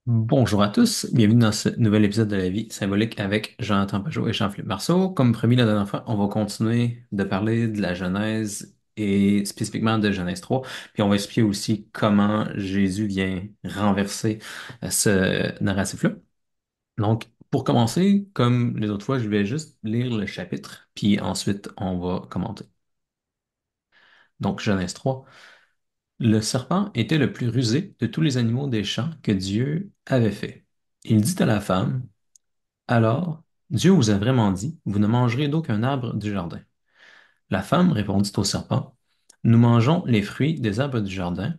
Bonjour à tous, bienvenue dans ce nouvel épisode de la vie symbolique avec Jonathan Pajot et Jean-Philippe Marceau. Comme promis la dernière fois, on va continuer de parler de la Genèse et spécifiquement de Genèse 3. Puis on va expliquer aussi comment Jésus vient renverser ce narratif-là. Donc, pour commencer, comme les autres fois, je vais juste lire le chapitre, puis ensuite on va commenter. Donc, Genèse 3. Le serpent était le plus rusé de tous les animaux des champs que Dieu avait fait. Il dit à la femme, alors, Dieu vous a vraiment dit, vous ne mangerez d'aucun arbre du jardin. La femme répondit au serpent, nous mangeons les fruits des arbres du jardin,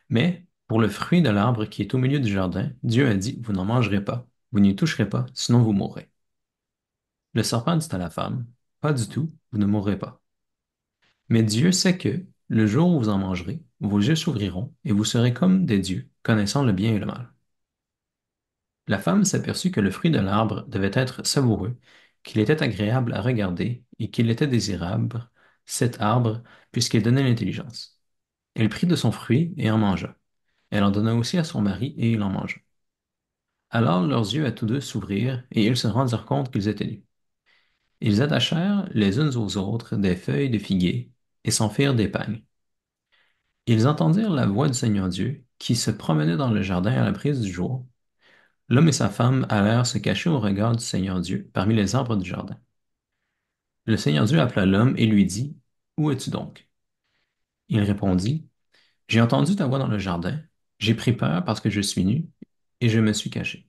mais pour le fruit de l'arbre qui est au milieu du jardin, Dieu a dit, vous n'en mangerez pas, vous n'y toucherez pas, sinon vous mourrez. Le serpent dit à la femme, pas du tout, vous ne mourrez pas. Mais Dieu sait que, le jour où vous en mangerez, vos yeux s'ouvriront et vous serez comme des dieux, connaissant le bien et le mal. La femme s'aperçut que le fruit de l'arbre devait être savoureux, qu'il était agréable à regarder et qu'il était désirable, cet arbre, puisqu'il donnait l'intelligence. Elle prit de son fruit et en mangea. Elle en donna aussi à son mari et il en mangea. Alors leurs yeux à tous deux s'ouvrirent et ils se rendirent compte qu'ils étaient nus. Ils attachèrent les unes aux autres des feuilles de figuier et s'en firent des pagnes. Ils entendirent la voix du Seigneur Dieu qui se promenait dans le jardin à la brise du jour. L'homme et sa femme allèrent se cacher au regard du Seigneur Dieu parmi les arbres du jardin. Le Seigneur Dieu appela l'homme et lui dit, où es-tu donc? Il répondit, j'ai entendu ta voix dans le jardin, j'ai pris peur parce que je suis nu, et je me suis caché.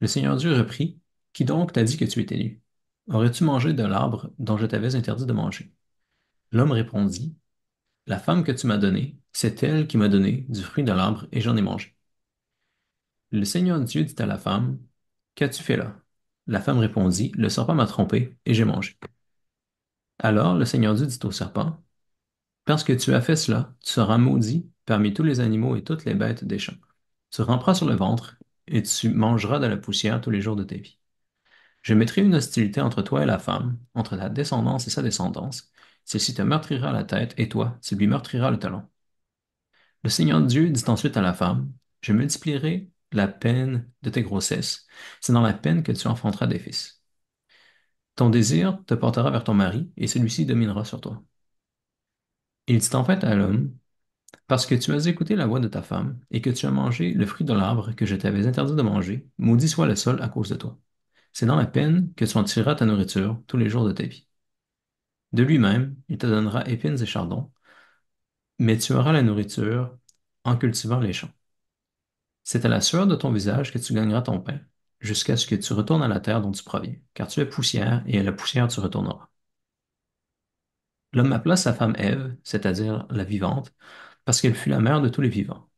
Le Seigneur Dieu reprit, qui donc t'a dit que tu étais nu? Aurais-tu mangé de l'arbre dont je t'avais interdit de manger? L'homme répondit, la femme que tu m'as donnée, c'est elle qui m'a donné du fruit de l'arbre et j'en ai mangé. Le Seigneur Dieu dit à la femme, qu'as-tu fait là? La femme répondit, le serpent m'a trompé et j'ai mangé. Alors le Seigneur Dieu dit au serpent, parce que tu as fait cela, tu seras maudit parmi tous les animaux et toutes les bêtes des champs. Tu ramperas sur le ventre et tu mangeras de la poussière tous les jours de ta vie. Je mettrai une hostilité entre toi et la femme, entre ta descendance et sa descendance. Celle-ci te meurtrira la tête et toi, tu lui meurtriras le talon. Le Seigneur Dieu dit ensuite à la femme, je multiplierai la peine de tes grossesses. C'est dans la peine que tu enfanteras des fils. Ton désir te portera vers ton mari et celui-ci dominera sur toi. Il dit en fait à l'homme, parce que tu as écouté la voix de ta femme et que tu as mangé le fruit de l'arbre que je t'avais interdit de manger, maudit soit le sol à cause de toi. C'est dans la peine que tu en tireras ta nourriture tous les jours de ta vie. De lui-même, il te donnera épines et chardons, mais tu auras la nourriture en cultivant les champs. C'est à la sueur de ton visage que tu gagneras ton pain, jusqu'à ce que tu retournes à la terre dont tu proviens, car tu es poussière et à la poussière tu retourneras. L'homme appela sa femme Ève, c'est-à-dire la vivante, parce qu'elle fut la mère de tous les vivants.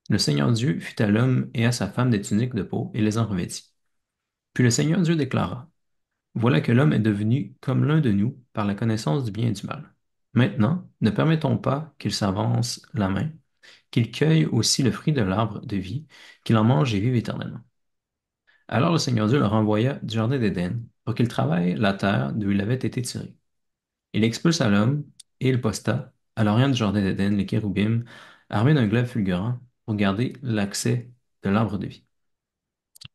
Le Seigneur Dieu fit à l'homme et à sa femme des tuniques de peau et les en revêtit. Puis le Seigneur Dieu déclara, voilà que l'homme est devenu comme l'un de nous par la connaissance du bien et du mal. Maintenant, ne permettons pas qu'il s'avance la main, qu'il cueille aussi le fruit de l'arbre de vie, qu'il en mange et vive éternellement. Alors le Seigneur Dieu le renvoya du jardin d'Éden pour qu'il travaille la terre d'où il avait été tiré. Il expulsa l'homme et il posta à l'orient du jardin d'Éden les chérubim armés d'un glaive fulgurant pour garder l'accès de l'arbre de vie.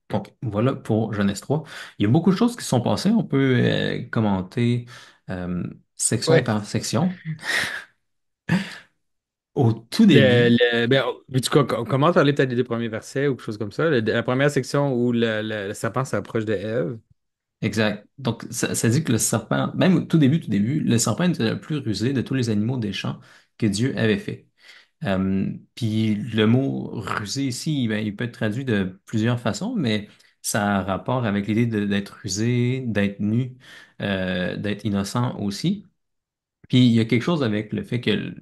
Donc voilà pour Genèse 3. Il y a beaucoup de choses qui se sont passées. On peut commenter euh, section Ouais. par section. Au tout début, Veux-tu qu'on commence par aller peut-être des deux premiers versets ou quelque chose comme ça? La première section où le serpent s'approche de Ève. exact. Donc ça dit que le serpent, même au tout début, le serpent était le plus rusé de tous les animaux des champs que Dieu avait fait. Puis le mot rusé ici, ben, il peut être traduit de plusieurs façons, mais ça a rapport avec l'idée d'être rusé, d'être nu, d'être innocent aussi. Puis il y a quelque chose avec le fait que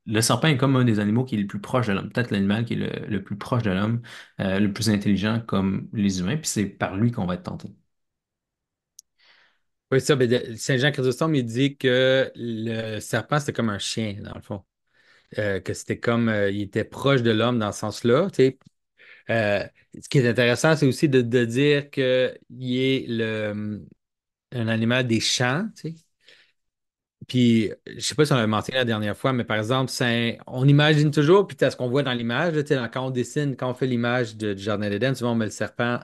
le serpent est comme un des animaux qui est le plus proche de l'homme, peut-être l'animal qui est le plus proche de l'homme, le plus intelligent comme les humains, puis c'est par lui qu'on va être tenté. Oui, ça, Saint Jean Chrysostome, il dit que le serpent, c'était comme un chien, dans le fond. Que c'était comme, il était proche de l'homme dans ce sens-là, tu sais. Ce qui est intéressant, c'est aussi de dire qu'il est un animal des champs, tu sais. Puis, je sais pas si on l'avait mentionné la dernière fois, mais par exemple, on imagine toujours, puis tu ce qu'on voit dans l'image, là, tu sais, quand on dessine, quand on fait l'image du Jardin d'Éden, souvent on met le serpent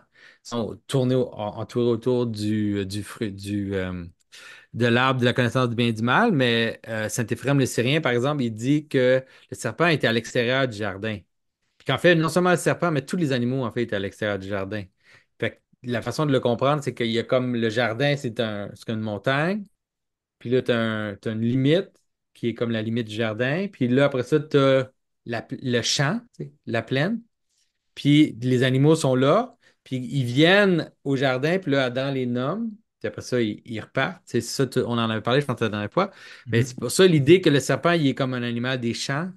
tourné, entouré autour du fruit, de l'arbre de la connaissance du bien et du mal, mais Saint-Éphrem le Syrien, par exemple, il dit que le serpent était à l'extérieur du jardin. Puis qu'en fait, non seulement le serpent, mais tous les animaux, en fait, étaient à l'extérieur du jardin. Fait que la façon de le comprendre, c'est qu'il y a comme le jardin, c'est une montagne. Puis là, t'as une limite qui est comme la limite du jardin. Puis là, après ça, tu as le champ, tu sais, la plaine. Puis les animaux sont là. Puis ils viennent au jardin. Puis là, Adam les nomme. Puis après ça, ils repartent. C'est ça, on en avait parlé, je pense, la dernière fois. Mais c'est Mhm. pour ça l'idée que le serpent, il est comme un animal des champs.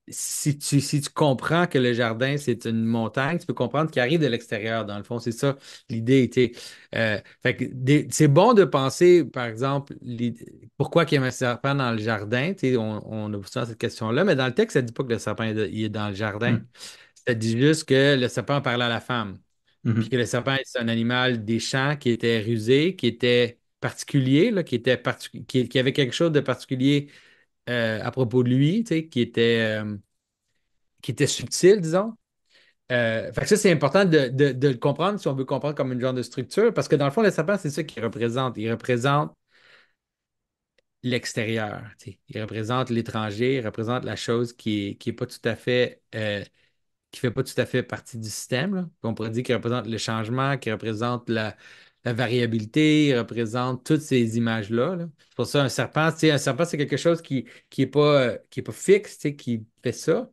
Si tu comprends que le jardin, c'est une montagne, tu peux comprendre qu'il arrive de l'extérieur, dans le fond. C'est ça l'idée était. Fait que c'est bon de penser, par exemple, pourquoi il y a un serpent dans le jardin. Tu sais, on a souvent cette question-là, mais dans le texte, ça ne dit pas que le serpent il est dans le jardin. Mhm. Ça dit juste que le serpent parlait à la femme. Puis que Mhm. le serpent, c'est un animal des champs qui était rusé, qui était particulier, là, qui avait quelque chose de particulier à propos de lui, tu sais, qui était subtil, disons. Fait que ça, c'est important de le comprendre si on veut comprendre comme une genre de structure, parce que dans le fond, le serpent, c'est ça qu'il représente. Il représente l'extérieur, tu sais. Il représente l'étranger, il représente la chose qui est pas tout à fait qui fait pas tout à fait partie du système, là. Puis on pourrait dire qu'il représente le changement, qu'il représente la variabilité, il représente toutes ces images-là, là. C'est pour ça un serpent, tu sais, un serpent, c'est quelque chose qui est pas fixe, tu sais, qui fait ça,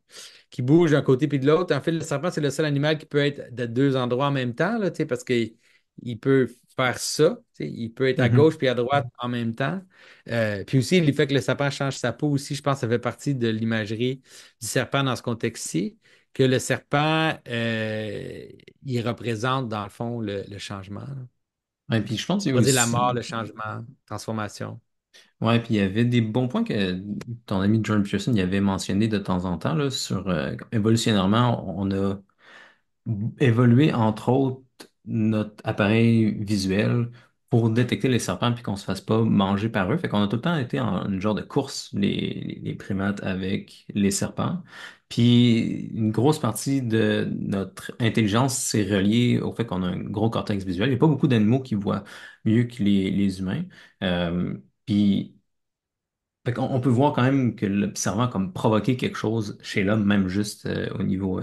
qui bouge d'un côté puis de l'autre. En fait, le serpent, c'est le seul animal qui peut être de deux endroits en même temps, là, tu sais, parce qu'il peut faire ça, tu sais, il peut être à Mhm. gauche puis à droite en même temps. Puis aussi, le fait que le serpent change sa peau aussi, je pense que ça fait partie de l'imagerie du serpent dans ce contexte-ci que le serpent, il représente dans le fond le changement, là. Ouais, puis je pense qu'il y On a va dire la mort, aussi. le changement, transformation. Ouais, puis il y avait des bons points que ton ami Jordan Peterson y avait mentionné de temps en temps là, sur évolutionnairement, on a évolué entre autres notre appareil visuel pour détecter les serpents puis qu'on se fasse pas manger par eux. Fait qu'on a tout le temps été en une genre de course, les primates avec les serpents. Puis une grosse partie de notre intelligence s'est reliée au fait qu'on a un gros cortex visuel. Il n'y a pas beaucoup d'animaux qui voient mieux que les humains. Puis fait qu'on on peut voir quand même que l'observant a comme provoqué quelque chose chez l'homme, même juste au niveau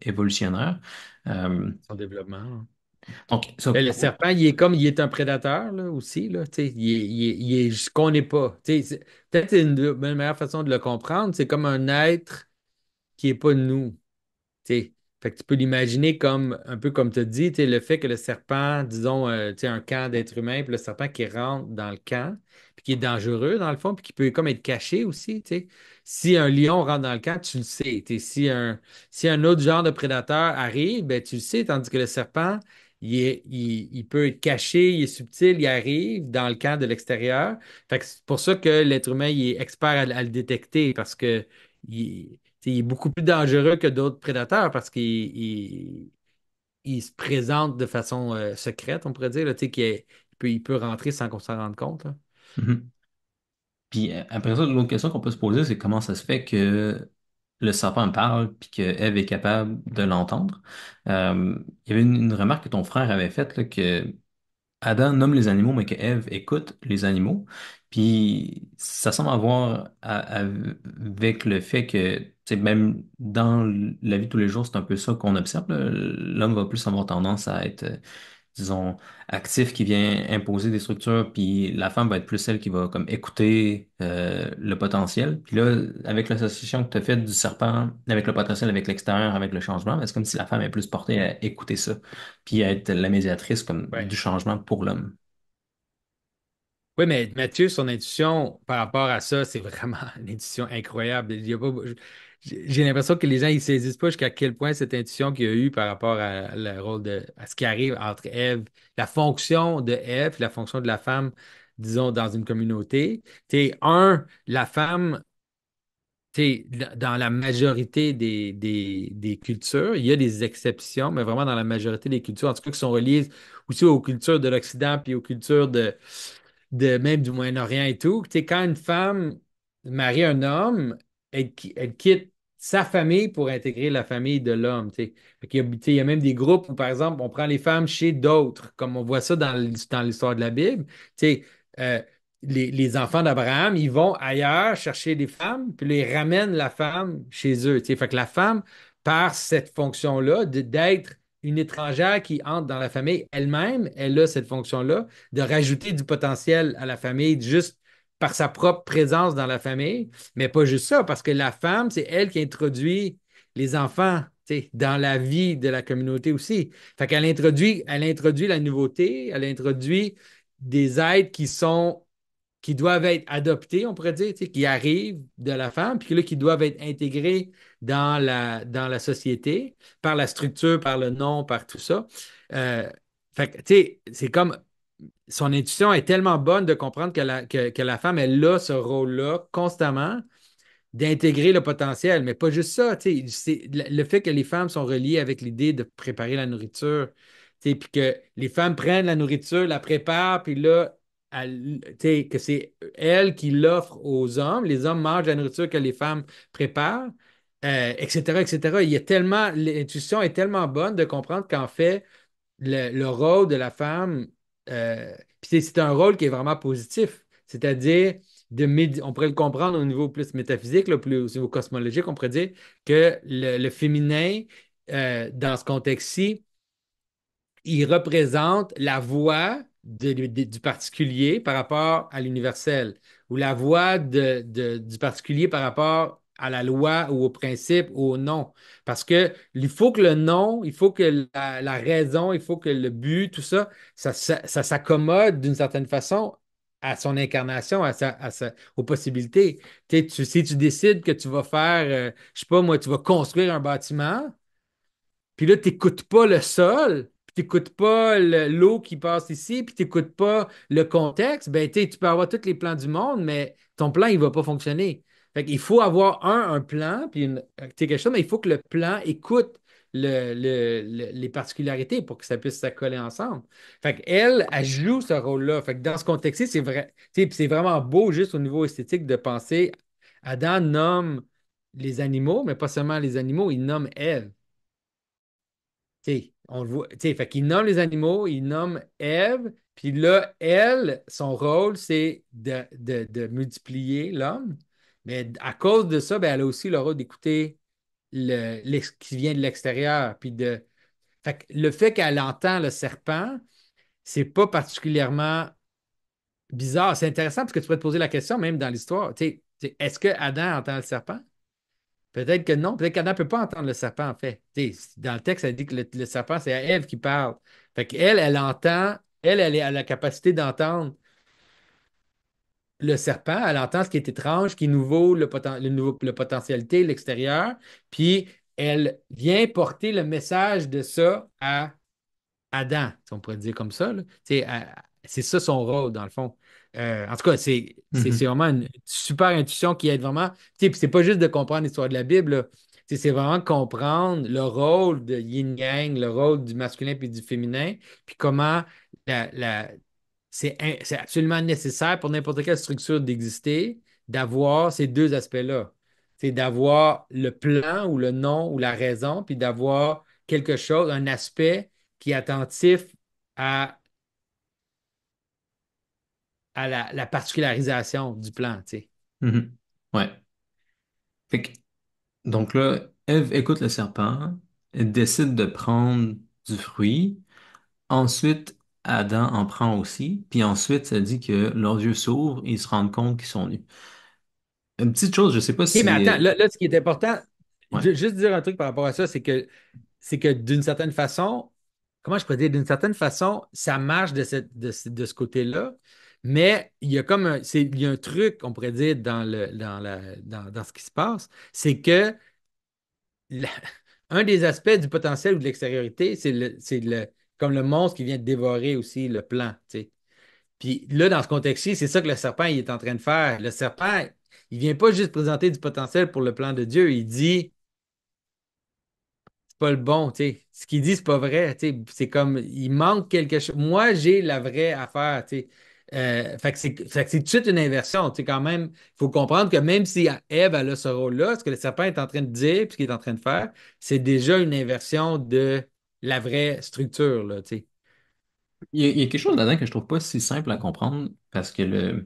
évolutionnaire. Euh, Son développement, là. donc, ça, Ben, le serpent, il est un prédateur là, aussi. Là, tu sais, il est ce qu'on n'est pas. Tu sais, peut-être une meilleure façon de le comprendre, c'est comme un être qui n'est pas nous. T'sais, fait que tu peux l'imaginer comme un peu comme tu as dit, le fait que le serpent, disons, un camp d'êtres humains, puis le serpent qui rentre dans le camp, puis qui est dangereux dans le fond, puis qui peut comme être caché aussi. Si un lion rentre dans le camp, tu le sais. Si un autre genre de prédateur arrive, ben, tu le sais, tandis que le serpent, il peut être caché, il est subtil, il arrive dans le camp de l'extérieur. Fait que c'est pour ça que l'être humain, il est expert à le détecter, parce que il est beaucoup plus dangereux que d'autres prédateurs parce qu'il se présente de façon secrète, on pourrait dire, là, il peut rentrer sans qu'on s'en rende compte, là. mhm. Puis après ça, l'autre question qu'on peut se poser, c'est comment ça se fait que le serpent parle puis que Ève est capable de l'entendre. Il y avait une remarque que ton frère avait faite là, que Adam nomme les animaux, mais que Ève écoute les animaux. Puis ça semble avoir avec le fait que, tu sais, même dans la vie de tous les jours, c'est un peu ça qu'on observe, là. L'homme va plus avoir tendance à être, disons, actif, qui vient imposer des structures, puis la femme va être plus celle qui va comme écouter le potentiel. Puis là, avec l'association que tu as faite du serpent, avec le potentiel, avec l'extérieur, avec le changement, ben, c'est comme si la femme est plus portée à écouter ça puis à être la médiatrice comme Ouais. du changement pour l'homme. Oui, mais Mathieu, son intuition par rapport à ça, c'est vraiment une intuition incroyable. Il y a pas- j'ai l'impression que les gens ne saisissent pas jusqu'à quel point cette intuition qu'il y a eu par rapport à ce qui arrive entre Ève, la fonction de Ève, la fonction de la femme, disons, dans une communauté. La femme, dans la majorité des cultures, il y a des exceptions, mais vraiment dans la majorité des cultures, en tout cas qui sont reliées aussi aux cultures de l'Occident puis aux cultures même du Moyen-Orient et tout. Tu sais, quand une femme marie un homme, elle quitte sa famille pour intégrer la famille de l'homme. Tu sais. Fait qu'il y a, tu sais, il y a même des groupes où, par exemple, on prend les femmes chez d'autres, comme on voit ça dans l'histoire de la Bible. Tu sais, euh, les enfants d'Abraham, ils vont ailleurs chercher des femmes, puis ils ramènent la femme chez eux. Tu sais. Fait que la femme, par cette fonction-là, d'être une étrangère qui entre dans la famille, elle-même, elle a cette fonction-là de rajouter du potentiel à la famille juste par sa propre présence dans la famille, mais pas juste ça, parce que la femme, c'est elle qui introduit les enfants, tu sais, dans la vie de la communauté aussi. Fait qu'elle introduit la nouveauté, elle introduit des êtres qui doivent être adoptés, on pourrait dire, tu sais, qui arrivent de la femme, puis là, qui doivent être intégrés dans la société, par la structure, par le nom, par tout ça. Euh, fait que, tu sais, c'est comme son intuition est tellement bonne de comprendre que la femme, elle a ce rôle-là constamment d'intégrer le potentiel, mais pas juste ça, tu sais, c'est le fait que les femmes sont reliées avec l'idée de préparer la nourriture, tu sais, puis que les femmes prennent la nourriture, la préparent, puis là, tu sais, que c'est elles qui l'offrent aux hommes, les hommes mangent la nourriture que les femmes préparent, etc., etc. Il y a tellement, l'intuition est tellement bonne de comprendre qu'en fait, le rôle de la femme, puis c'est un rôle qui est vraiment positif, c'est-à-dire on pourrait le comprendre au niveau plus métaphysique, là, plus au niveau cosmologique, on pourrait dire que le féminin, dans ce contexte-ci, il représente la voix du particulier par rapport à l'universel, ou la voix du particulier par rapport à la loi ou au principe ou au non. Parce que il faut que le non, il faut que la raison, il faut que le but, tout ça, ça s'accommode d'une certaine façon à son incarnation, aux possibilités. Si tu décides que tu vas faire, je sais pas moi, tu vas construire un bâtiment, puis là, tu n'écoutes pas le sol, puis tu n'écoutes pas l'eau qui passe ici, puis tu n'écoutes pas le contexte, ben, tu peux avoir tous les plans du monde, mais ton plan, il ne va pas fonctionner. Fait qu'il faut avoir un plan, puis quelque chose, mais il faut que le plan écoute les particularités pour que ça puisse s'accoler ensemble. Fait qu'elle, elle joue ce rôle-là. Fait que dans ce contexte-ci, c'est vrai, tu sais, puis c'est vraiment beau juste au niveau esthétique de penser. Adam nomme les animaux, mais pas seulement les animaux, il nomme Ève. Tu sais, on le voit, tu sais, fait qu'il nomme les animaux, il nomme Ève, puis là, elle, son rôle, c'est de multiplier l'homme. Mais à cause de ça, ben, elle a aussi le rôle d'écouter ce qui vient de l'extérieur. Fait que le fait qu'elle entend le serpent, c'est pas particulièrement bizarre. C'est intéressant parce que tu pourrais te poser la question, même dans l'histoire, est-ce que Adam entend le serpent? Peut-être que non. Peut-être qu'Adam ne peut pas entendre le serpent, en fait. Dans le texte, elle dit que le serpent, c'est à Ève qui parle. Fait qu'elle, elle entend, elle a la capacité d'entendre le serpent, elle entend ce qui est étrange, qui est nouveau, le potentialité, l'extérieur, puis elle vient porter le message de ça à Adam, si on pourrait dire comme ça, là. C'est ça son rôle, dans le fond. En tout cas, c'est Mhm. vraiment une super intuition qui aide vraiment. Puis c'est pas juste de comprendre l'histoire de la Bible, là. C'est vraiment comprendre le rôle de yin-yang, le rôle du masculin puis du féminin, puis comment c'est absolument nécessaire pour n'importe quelle structure d'exister d'avoir ces deux aspects-là. C'est d'avoir le plan ou le nom ou la raison, puis d'avoir quelque chose, un aspect qui est attentif à, à la particularisation du plan, tu sais. Mhm. Ouais. Fait que, donc là, Ève écoute le serpent, elle décide de prendre du fruit. Ensuite, Adam en prend aussi. Puis ensuite, ça dit que leurs yeux s'ouvrent et ils se rendent compte qu'ils sont nus. Une petite chose, je sais pas OK, mais si... attends, là, ce qui est important, Ouais. juste dire un truc par rapport à ça, c'est que d'une certaine façon, comment je peux dire, d'une certaine façon, ça marche de ce côté-là, mais il y a comme il y a un truc, on pourrait dire, dans ce qui se passe, c'est que la- un des aspects du potentiel ou de l'extériorité, comme le monstre qui vient de dévorer aussi le plan, tu sais. Puis là, dans ce contexte-ci, c'est ça que le serpent il est en train de faire. Le serpent, il vient pas juste présenter du potentiel pour le plan de Dieu, il dit c'est pas le bon, tu sais. Ce qu'il dit, c'est pas vrai, tu sais. C'est comme il manque quelque chose. Moi, j'ai la vraie affaire, tu sais. fait que c'est tout de suite une inversion. Tu sais, quand même, il faut comprendre que même si Ève elle a ce rôle-là, ce que le serpent est en train de dire, puis ce qu'il est en train de faire, c'est déjà une inversion de la vraie structure, là, tu sais. Il y a quelque chose là-dedans que je trouve pas si simple à comprendre parce que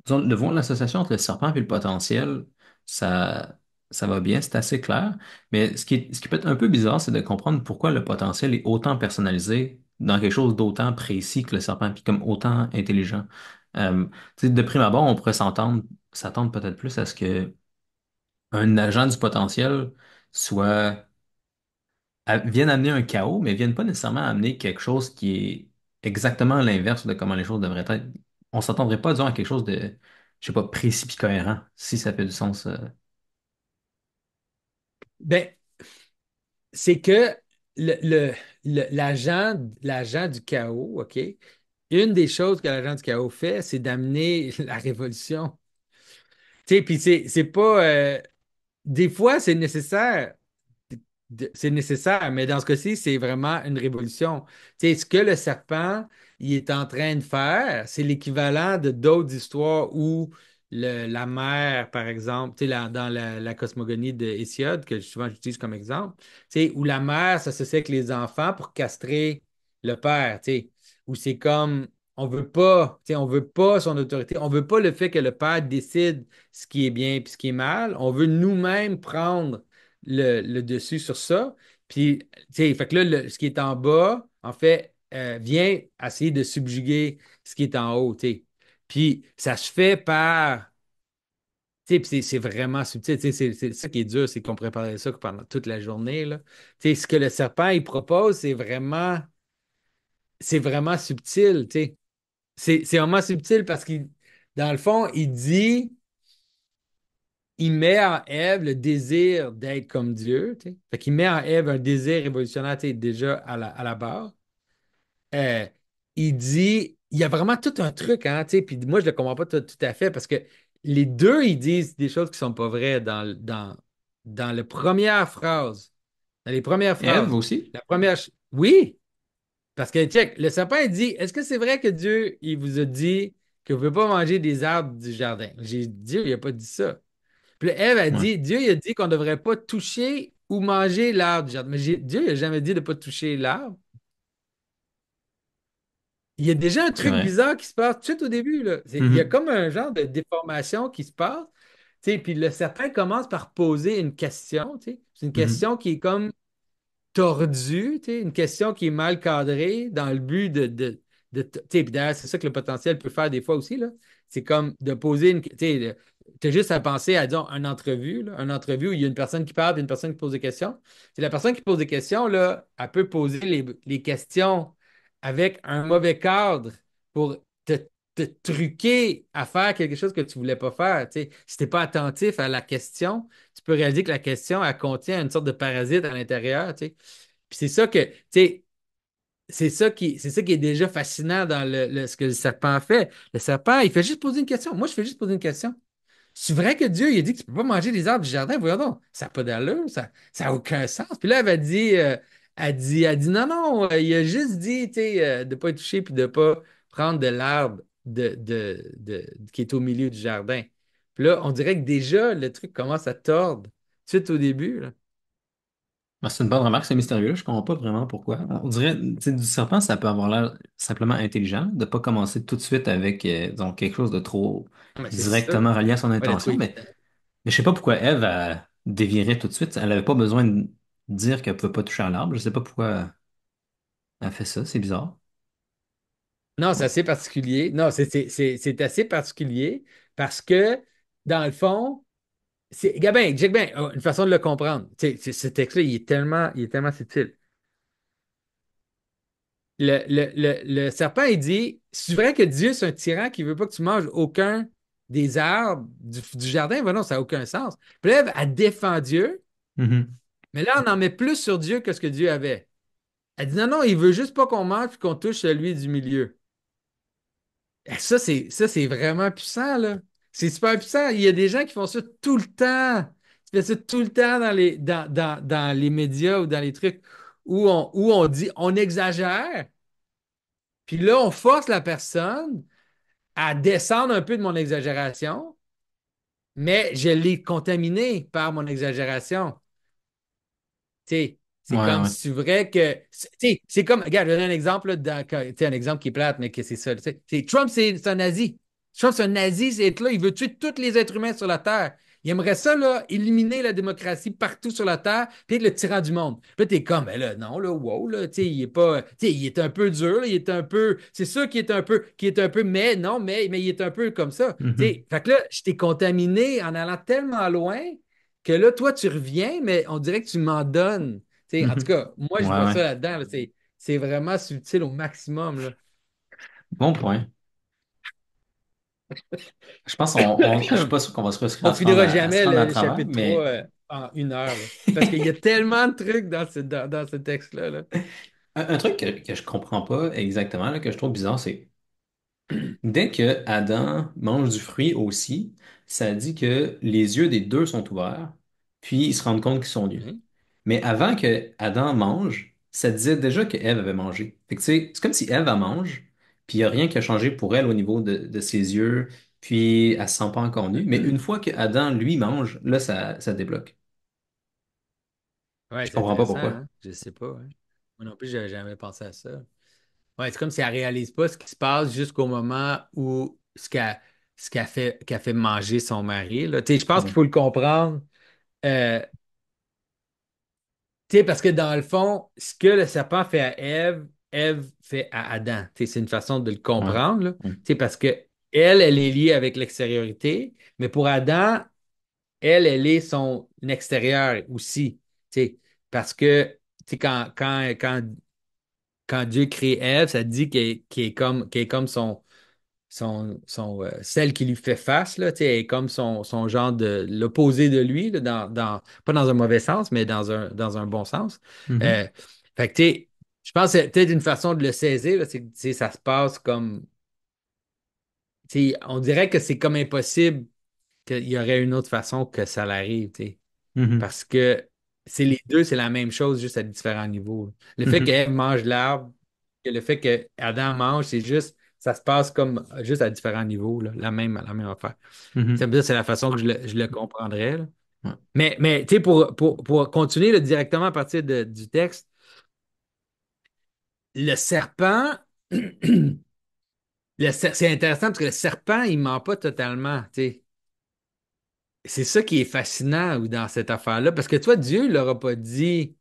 disons, de voir l'association entre le serpent et le potentiel, ça, ça va bien, c'est assez clair. Mais ce qui peut être un peu bizarre, c'est de comprendre pourquoi le potentiel est autant personnalisé dans quelque chose d'autant précis que le serpent, puis comme autant intelligent. Euh, tu sais, de prime abord, on pourrait s'attendre peut-être plus à ce que un agent du potentiel soit vienne amener un chaos, mais vienne pas nécessairement amener quelque chose qui est exactement l'inverse de comment les choses devraient être. On s'attendrait pas, disons, à quelque chose de, je sais pas, précis puis cohérent, si ça fait du sens. Ben, c'est que l'agent du chaos, OK? Une des choses que l'agent du chaos fait, c'est d'amener la révolution. Tu sais, puis c'est pas. Des fois, c'est nécessaire. C'est nécessaire, mais dans ce cas-ci, c'est vraiment une révolution. Tu sais, ce que le serpent il est en train de faire, c'est l'équivalent de d'autres histoires où la mère, par exemple, tu sais, dans la cosmogonie de Hésiode, que souvent j'utilise comme exemple, tu sais, où la mère s'associe avec les enfants pour castrer le père, tu sais, où c'est comme, on veut pas, tu sais, on veut pas son autorité, on veut pas le fait que le père décide ce qui est bien et ce qui est mal, on veut nous-mêmes prendre le dessus sur ça. Puis, tu sais, fait que là, ce qui est en bas, en fait, vient essayer de subjuguer ce qui est en haut, tu sais. Puis, ça se fait par. Tu sais, puis c'est vraiment subtil. Tu sais, c'est ça qui est dur, c'est qu'on prépare ça pendant toute la journée, là. Tu sais, ce que le serpent, il propose, c'est vraiment subtil, tu sais. C'est vraiment subtil parce qu'il, dans le fond, il met en Ève le désir d'être comme Dieu. Tu sais. Fait qu'il met en Ève un désir révolutionnaire tu sais, déjà à la base. Euh, il dit, il y a vraiment tout un truc, hein, tu sais, puis moi, je ne le comprends pas tout à fait parce que les deux, ils disent des choses qui ne sont pas vraies dans la première phrase. Dans les premières Ève phrases. aussi? Oui, parce que, check, le sapin il dit, est-ce que c'est vrai que Dieu, il vous a dit que vous ne pouvez pas manger des arbres du jardin? J'ai dit, Dieu, il n'a pas dit ça. Puis là, Ève a Ouais. dit, Dieu il a dit qu'on ne devrait pas toucher ou manger l'arbre du jardin. Mais Dieu il n'a jamais dit de ne pas toucher l'arbre. Il y a déjà un C'est truc vrai. bizarre qui se passe tout de suite au début, là. Il y a Mhm. comme un genre de déformation qui se passe. Tu sais, puis le serpent commence par poser une question. Tu sais. C'est une Mhm. question qui est comme tordue, tu sais, une question qui est mal cadrée dans le but tu sais, puis d'ailleurs, c'est ça que le potentiel peut faire des fois aussi, là. C'est comme de poser une. Tu sais, tu as juste à penser à, disons, une entrevue, là, une entrevue où il y a une personne qui parle et une personne qui pose des questions. C'est la personne qui pose des questions, là, elle peut poser les questions avec un mauvais cadre pour te truquer à faire quelque chose que tu voulais pas faire. Tu sais. Si tu n'es pas attentif à la question, tu peux réaliser que la question, elle contient une sorte de parasite à l'intérieur, tu sais. Puis c'est ça que, tu sais, c'est ça qui est déjà fascinant dans ce que le serpent fait. Le serpent, il fait juste poser une question. Moi, je fais juste poser une question. C'est vrai que Dieu, il a dit que tu ne peux pas manger des arbres du jardin? Voyons donc, ça n'a pas d'allure, ça n'a aucun sens. Puis là, elle dit non, non, il a juste dit, tu sais, de ne pas toucher puis de ne pas prendre de l'arbre qui est au milieu du jardin. Puis là, on dirait que déjà, le truc commence à tordre tout de suite au début, là. Ben, c'est une bonne remarque, c'est mystérieux, je comprends pas vraiment pourquoi. On dirait, tu sais, du serpent, ça peut avoir l'air simplement intelligent, de pas commencer tout de suite avec, disons, quelque chose de trop Non, mais c'est ça. directement relié à son Ouais, de trop intention, mais évident. je sais pas pourquoi Ève a dévirait tout de suite. Elle avait pas besoin de dire qu'elle pouvait pas toucher à l'arbre. Je sais pas pourquoi elle fait ça. C'est bizarre. Non, c'est Ouais. assez particulier. Non, c'est assez particulier parce que, dans le fond, Gabin, check bien, une façon de le comprendre. Tu sais, ce texte-là, il est tellement subtil. Le serpent, il dit, c'est vrai que Dieu, c'est un tyran qui veut pas que tu manges aucun des arbres du jardin? Ben non, ça n'a aucun sens. Puis là, elle défend Dieu, Mhm. mais là, on en met plus sur Dieu que ce que Dieu avait. Elle dit, non, non, il veut juste pas qu'on mange et qu'on touche celui du milieu. Ça, c'est vraiment puissant, là. C'est super puissant. Il y a des gens qui font ça tout le temps. Tu fais ça tout le temps dans les médias ou dans les trucs où on dit on exagère, Puis là, on force la personne à descendre un peu de mon exagération, mais je l'ai contaminé par mon exagération. Tu sais, c'est Ouais, comme ouais. si c'est vrai que. Tu sais, c'est comme. Regarde, je vais donner un exemple, là, tu sais, un exemple qui est plate, mais que c'est ça. Tu sais. Trump, c'est un nazi. Trump, c'est un nazi, c'est être là. Il veut tuer tous les êtres humains sur la Terre. Il aimerait ça, là, éliminer la démocratie partout sur la Terre, puis être le tyran du monde. Puis là, t'es comme, ben là, non, là, wow, là, tu sais, il est pas. Tu sais, il est un peu dur, là, il est un peu. C'est sûr qu'il est un peu, mais non, mais il est un peu comme ça. Tu Mhm. sais, fait que là, je t'ai contaminé en allant tellement loin que là, toi, tu reviens, mais on dirait que tu m'en donnes. Tu sais, en tout Mhm. cas, moi, je Ouais, vois ouais. ça là-dedans, là. C'est vraiment subtil au maximum, là. Bon point. Je suis pas sûr qu'on va On finira se jamais rendre à le travers, chapitre 3 mais en 1 heure, là. Parce qu'il y a tellement de trucs dans ce texte-là, là. un truc que je comprends pas exactement, là, que je trouve bizarre, c'est dès que Adam mange du fruit aussi, ça dit que les yeux des deux sont ouverts, puis ils se rendent compte qu'ils sont nus. Hein? Mais avant que Adam mange, ça disait déjà que Ève avait mangé. Fait que, tu sais, c'est comme si Ève, elle mange, puis il n'y a rien qui a changé pour elle au niveau de ses yeux, puis elle se sent pas encore nue. Mais une fois que Adam, lui, mange, là, ça débloque. Ouais, Je c'est comprends pas intéressant, pourquoi. hein? Je sais pas, hein. Moi non plus, j'avais jamais pensé à ça. Ouais, c'est comme si elle réalise pas ce qui se passe jusqu'au moment où ce qu'elle fait manger son mari, là. Tu sais, je pense qu'il Ouais. faut le comprendre. euh, Tu sais, parce que dans le fond, ce que le serpent fait à Ève, Ève fait à Adam. Tu sais, c'est une façon de le Ouais. comprendre, là. Tu Ouais. sais, parce que elle est liée avec l'extériorité, mais pour Adam, elle est son extérieur aussi. Tu sais, parce que, tu sais, quand Dieu crée Ève, ça dit qu'elle est comme celle qui lui fait face, là, tu sais, elle est comme son genre de l'opposé de lui, là, pas dans un mauvais sens, mais dans un bon sens. Mhm. Euh, Fait que, tu sais, je pense que c'est peut-être une façon de le saisir, là, c'est que, tu sais, ça se passe comme, tu sais, on dirait que c'est comme impossible qu'il y aurait une autre façon que ça l'arrive, tu sais, Mhm. parce que c'est les deux, c'est la même chose, juste à différents niveaux. Le fait Mhm. qu'elle mange l'arbre, que le fait que Adam mange, c'est juste, ça se passe comme juste à différents niveaux, là, la même affaire. Ça Mhm. veut dire, c'est la façon que je le comprendrais, là. Ouais. Mais tu sais, pour continuer là, directement à partir du texte, le serpent, c'est intéressant parce que le serpent, il ment pas totalement, tu sais. C'est ça qui est fascinant dans cette affaire-là, parce que toi, Dieu ne leur a pas dit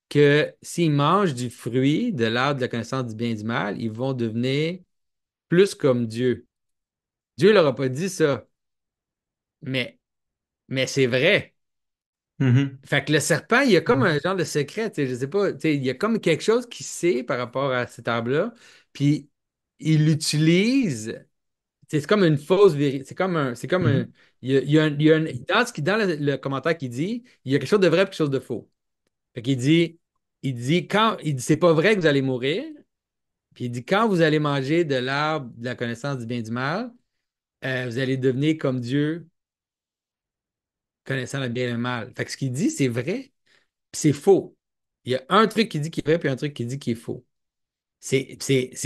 que s'ils mangent du fruit de l'arbre de la connaissance du bien et du mal, ils vont devenir plus comme Dieu. Dieu leur a pas dit ça, mais, mais c'est vrai. Mhm. Fait que le serpent, il y a comme Mhm. un genre de secret, tu sais, je sais pas, tu sais, il y a comme quelque chose qu'il sait par rapport à cet arbre-là, puis il l'utilise, tu sais, c'est comme une fausse vérité, c'est comme un, Mhm. dans le commentaire qu'il dit, il y a quelque chose de vrai et quelque chose de faux. Fait qu'il dit, c'est pas vrai que vous allez mourir, puis il dit, quand vous allez manger de l'arbre de la connaissance du bien et du mal, vous allez devenir comme Dieu, connaissant le bien et le mal. Fait que ce qu'il dit, c'est vrai, puis c'est faux. Il y a un truc qui dit qu'il est vrai, puis un truc qui dit qu'il est faux. C'est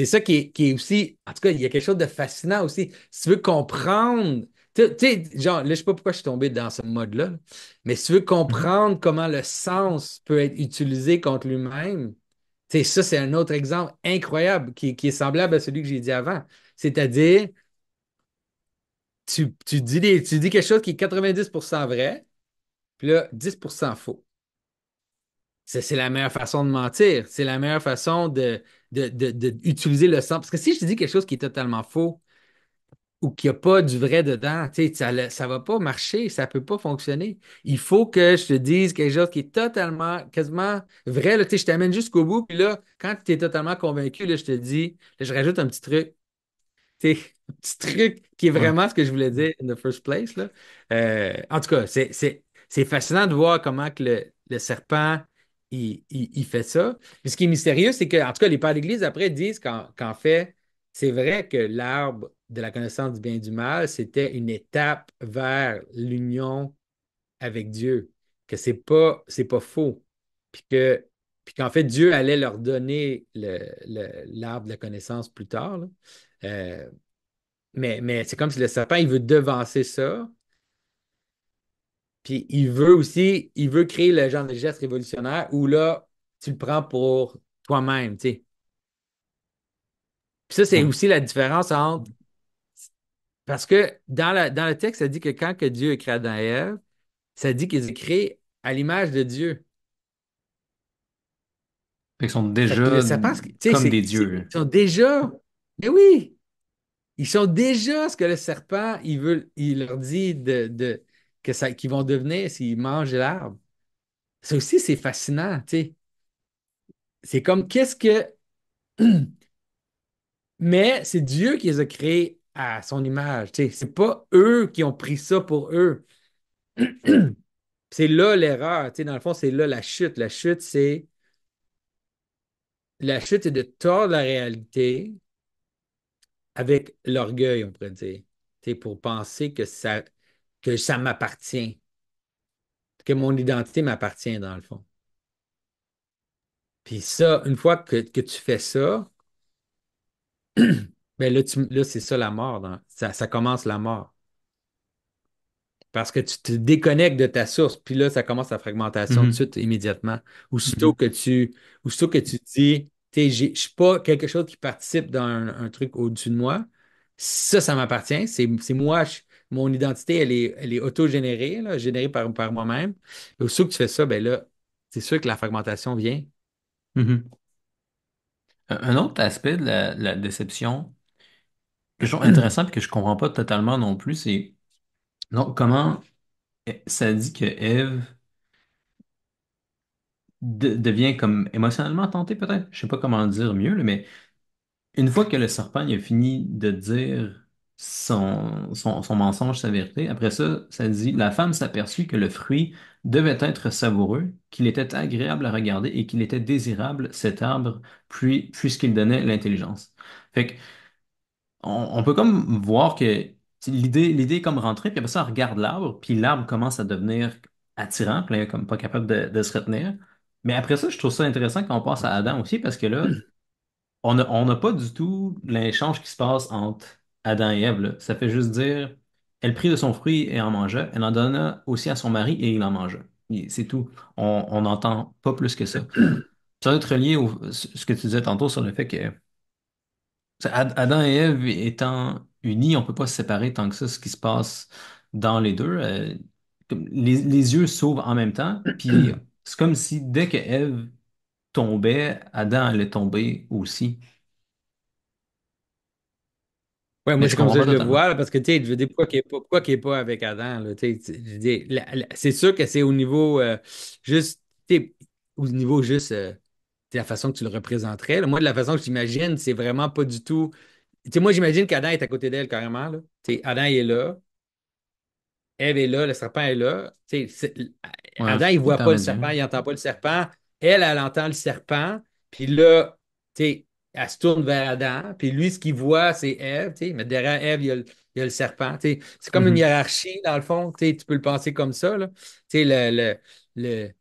ça qui est aussi. En tout cas, il y a quelque chose de fascinant aussi. Si tu veux comprendre. Tu sais, genre, là, je sais pas pourquoi je suis tombé dans ce mode-là, là, mais si tu veux Mhm. comprendre comment le sens peut être utilisé contre lui-même, tu sais, ça, c'est un autre exemple incroyable qui est semblable à celui que j'ai dit avant. C'est-à-dire, tu dis quelque chose qui est 90% vrai, puis là, 10% faux. C'est la meilleure façon de mentir. C'est la meilleure façon d'utiliser le sens. Parce que si je te dis quelque chose qui est totalement faux ou qu'il n'y a pas du vrai dedans, tu sais, ça va pas marcher, ça peut pas fonctionner. Il faut que je te dise quelque chose qui est totalement, quasiment vrai. Là, tu sais, je t'amène jusqu'au bout, puis là, quand tu es totalement convaincu, là, je te dis, là, je rajoute un petit truc. C'est un petit truc qui est Ouais. vraiment ce que je voulais dire in the first place, là. En tout cas, c'est fascinant de voir comment que le serpent, il fait ça. Mais ce qui est mystérieux, c'est que, en tout cas, les pères d'Église, après, disent qu'en fait, c'est vrai que l'arbre de la connaissance du bien et du mal, c'était une étape vers l'union avec Dieu, que c'est pas faux. Puis que puis qu'en fait, Dieu allait leur donner l'arbre de la connaissance plus tard, là. Euh, mais c'est comme si le serpent, il veut devancer ça, puis il veut aussi, il veut créer le genre de geste révolutionnaire où là, tu le prends pour toi-même, tu sais. Puis ça, c'est Ouais. aussi la différence entre... Parce que dans le texte, ça dit que quand que Dieu a créé Adam et Ève, ça dit qu'ils ont créé à l'image de Dieu. Fait qu'ils sont Fait que le déjà serpent, tu sais, comme des dieux. ils sont déjà... Mais oui! Ils sont déjà ce que le serpent, il leur dit qu'ils vont devenir s'ils mangent l'arbre. Ça aussi, c'est fascinant, tu sais. C'est comme qu'est-ce que. Mais c'est Dieu qui les a créés à son image, tu sais. C'est pas eux qui ont pris ça pour eux. C'est là l'erreur, tu sais. Dans le fond, c'est là la chute. La chute, c'est de tordre la réalité avec l'orgueil, on pourrait dire. Tu sais, pour penser que ça m'appartient, que mon identité m'appartient, dans le fond. Puis ça, une fois que tu fais ça, ben là, là c'est ça la mort. Ça commence la mort. Parce que tu te déconnectes de ta source, puis là, ça commence la fragmentation tout de Mhm. suite, immédiatement. Aussitôt Mhm. que tu, aussitôt que tu dis, je ne suis pas quelque chose qui participe dans un truc au-dessus de moi, ça m'appartient. C'est moi, mon identité, elle est autogénérée, là, générée par moi-même. Et aussitôt que tu fais ça, ben là, c'est sûr que la fragmentation vient. Mhm. Un autre aspect de la déception que je trouve intéressant et que je comprends pas totalement non plus, c'est donc comment ça dit que Ève devient comme émotionnellement tentée peut-être. Je sais pas comment le dire mieux, là, mais une fois que le serpent il a fini de dire son mensonge, sa vérité, après ça, ça dit, la femme s'aperçut que le fruit devait être savoureux, qu'il était agréable à regarder et qu'il était désirable, cet arbre, puisqu'il donnait l'intelligence. Fait que on peut comme voir que l'idée est comme rentrée, puis après ça, on regarde l'arbre, puis l'arbre commence à devenir attirant, puis là, il est comme pas capable de se retenir. Mais après ça, je trouve ça intéressant quand on passe à Adam aussi, parce que là, on n'a pas du tout l'échange qui se passe entre Adam et Ève, là. Ça fait juste dire, elle prit de son fruit et en mangea, elle en donna aussi à son mari et il en mangea. C'est tout. On n'entend pas plus que ça. Ça doit être relié au ce que tu disais tantôt sur le fait que Adam et Ève étant unis, on peut pas se séparer tant que ça, ce qui se passe dans les deux. Comme les yeux s'ouvrent en même temps, puis c'est comme si dès que Ève tombait, Adam allait tomber aussi. Ouais, Mais moi, je c'est comme comprends ça pas que je le totalement. vois, là, parce que, tu sais, je veux dire, pourquoi qu'il n'est pas avec Adam, là, tu sais, je veux dire, c'est sûr que c'est au niveau juste, tu sais, au niveau juste, tu sais, la façon que tu le représenterais, là. Moi, de la façon que je t'imagine, c'est vraiment pas du tout, tu sais, moi, j'imagine qu'Adam est à côté d'elle, carrément, là. Tu sais, Adam, il est là, Ève est là, le serpent est là. Tu sais, Ouais, Adam, il voit pas le intermédiaire. serpent, il entend pas le serpent. Elle entend le serpent. Puis là, tu sais, elle se tourne vers Adam. Puis lui, ce qu'il voit, c'est Ève. Tu sais, mais derrière Ève, il y a le serpent. Tu sais, c'est comme une Mhm. hiérarchie, dans le fond. Tu sais, tu peux le penser comme ça, là. Tu sais, le, le,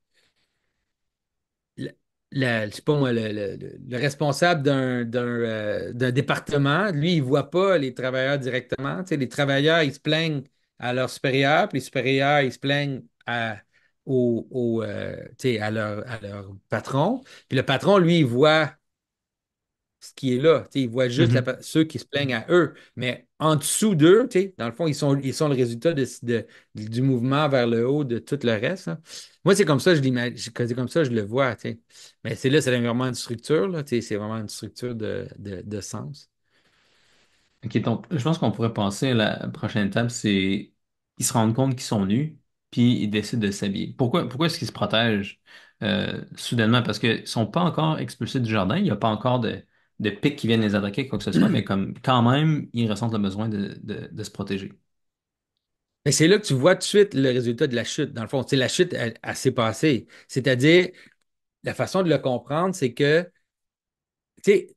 je sais pas moi, le responsable d'un département, lui, il voit pas les travailleurs directement. Tu sais, les travailleurs, ils se plaignent à leurs supérieurs, puis les supérieurs, ils se plaignent tu sais, à leur patron. Puis le patron, lui, il voit ce qui est là. Tu sais, il voit juste Mhm. ceux qui se plaignent à eux. Mais en dessous d'eux, tu sais, dans le fond, ils sont le résultat du mouvement vers le haut de tout le reste, là. Moi, c'est comme ça, je l'imagine, c'est comme ça, je le vois, tu sais. Mais c'est là, c'est vraiment une structure, là, tu sais, c'est vraiment une structure de sens. Ok, donc je pense qu'on pourrait passer à la prochaine étape, c'est ils se rendent compte qu'ils sont nus, puis ils décident de s'habiller. Pourquoi est-ce qu'ils se protègent soudainement? Parce qu'ils sont pas encore expulsés du jardin, il n'y a pas encore de pics qui viennent les attaquer, quoi que ce soit, mais comme quand même, ils ressentent le besoin de se protéger. Mais c'est là que tu vois tout de suite le résultat de la chute. Dans le fond, tu sais, la chute, elle s'est passée. C'est-à-dire, la façon de le comprendre, c'est que, tu sais,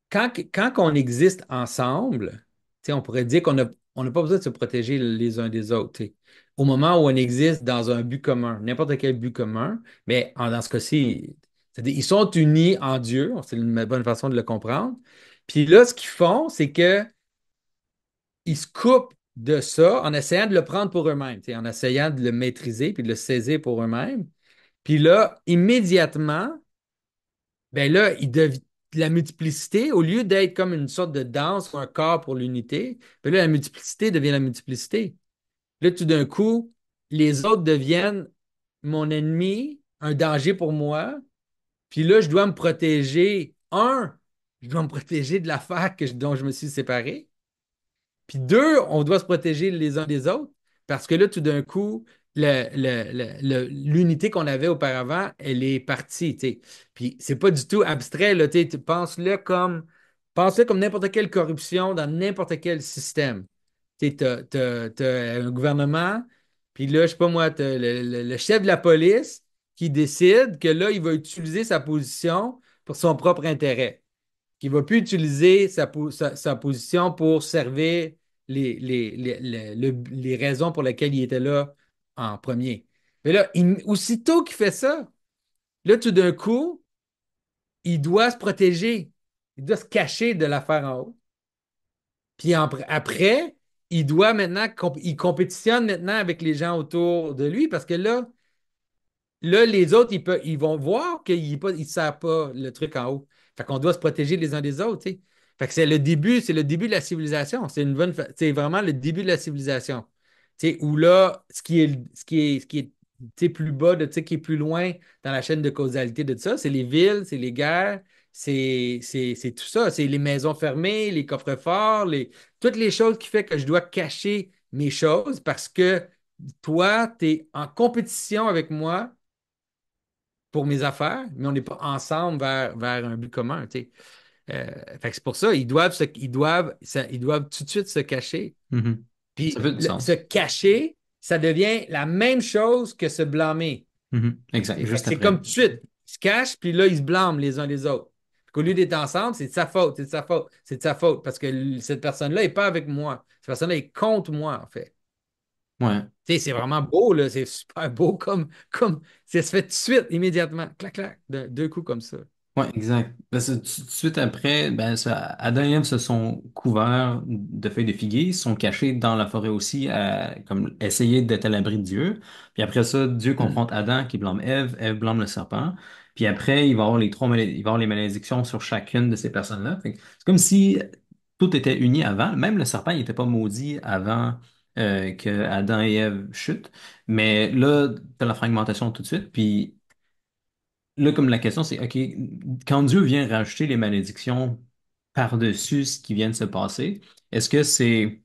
quand on existe ensemble, tu sais, on pourrait dire qu'on n'a pas besoin de se protéger les uns des autres, tu sais. Au moment où on existe dans un but commun, n'importe quel but commun, mais dans ce cas-ci, C'est-à-dire, ils sont unis en Dieu, c'est une bonne façon de le comprendre. Puis là, ce qu'ils font, c'est que ils se coupent de ça en essayant de le prendre pour eux-mêmes, tu sais, en essayant de le maîtriser puis de le saisir pour eux-mêmes. Puis là, immédiatement, ben là, la multiplicité, au lieu d'être comme une sorte de danse ou un corps pour l'unité, ben là, la multiplicité devient la multiplicité. Là, tout d'un coup, les autres deviennent mon ennemi, un danger pour moi. Puis là, je dois me protéger. Je dois me protéger de l'affaire dont je me suis séparé. Puis deux, on doit se protéger les uns des autres parce que là, tout d'un coup, l'unité qu'on avait auparavant, elle est partie, tu sais. Puis c'est pas du tout abstrait, là, tu sais. Pense-le comme n'importe quelle corruption dans n'importe quel système. Tu sais, t'as un gouvernement, puis là, je sais pas moi, t'as le chef de la police qui décide que là, il va utiliser sa position pour son propre intérêt, qui ne va plus utiliser sa position pour servir les raisons pour lesquelles il était là en premier. Mais là, aussitôt qu'il fait ça, là, tout d'un coup, il doit se protéger. Il doit se cacher de l'affaire en haut. Puis après, il doit maintenant, il compétitionne maintenant avec les gens autour de lui parce que là, les autres, ils vont voir qu'ils ne savent pas le truc en haut. Fait qu'on doit se protéger les uns des autres, tu sais. Fait que c'est le début de la civilisation. C'est vraiment le début de la civilisation. Tu sais, où là, ce qui est tu sais, plus bas, tu sais, qui est plus loin dans la chaîne de causalité de ça, c'est les villes, c'est les guerres, c'est tout ça. C'est les maisons fermées, les coffres-forts, toutes les choses qui font que je dois cacher mes choses parce que toi, tu es en compétition avec moi pour mes affaires, mais on n'est pas ensemble vers un but commun, tu sais. Fait que c'est pour ça, ils doivent tout de suite se cacher. Mhm. Ça Puis fait du se sens. cacher, ça devient la même chose que se blâmer. Mhm. Tu Exact, sais, fait que juste c'est après. comme tout de suite, ils se cachent, puis là, ils se blâment les uns les autres. Au lieu d'être ensemble, c'est de sa faute, c'est de sa faute, c'est de sa faute, parce que cette personne-là n'est pas avec moi. Cette personne-là est contre moi, en fait. Ouais. Tu sais, c'est vraiment beau, là, c'est super beau ça se fait tout de suite, immédiatement, clac, clac, deux coups comme ça. Ouais, exact. Parce que tout de suite après, ben, Adam et Ève se sont couverts de feuilles de figuier, ils se sont cachés dans la forêt aussi, à comme essayer d'être à l'abri de Dieu. Puis après ça, Dieu Hmm. confronte Adam qui blâme Ève, Ève blâme le serpent. Puis après, il va y avoir il va y avoir les malédictions sur chacune de ces personnes-là. Fait que c'est comme si tout était uni avant. Même le serpent, il n'était pas maudit avant que Adam et Ève chutent. Mais là, tu as la fragmentation tout de suite. Puis là, comme la question, c'est, OK, quand Dieu vient rajouter les malédictions par-dessus ce qui vient de se passer, est-ce que c'est,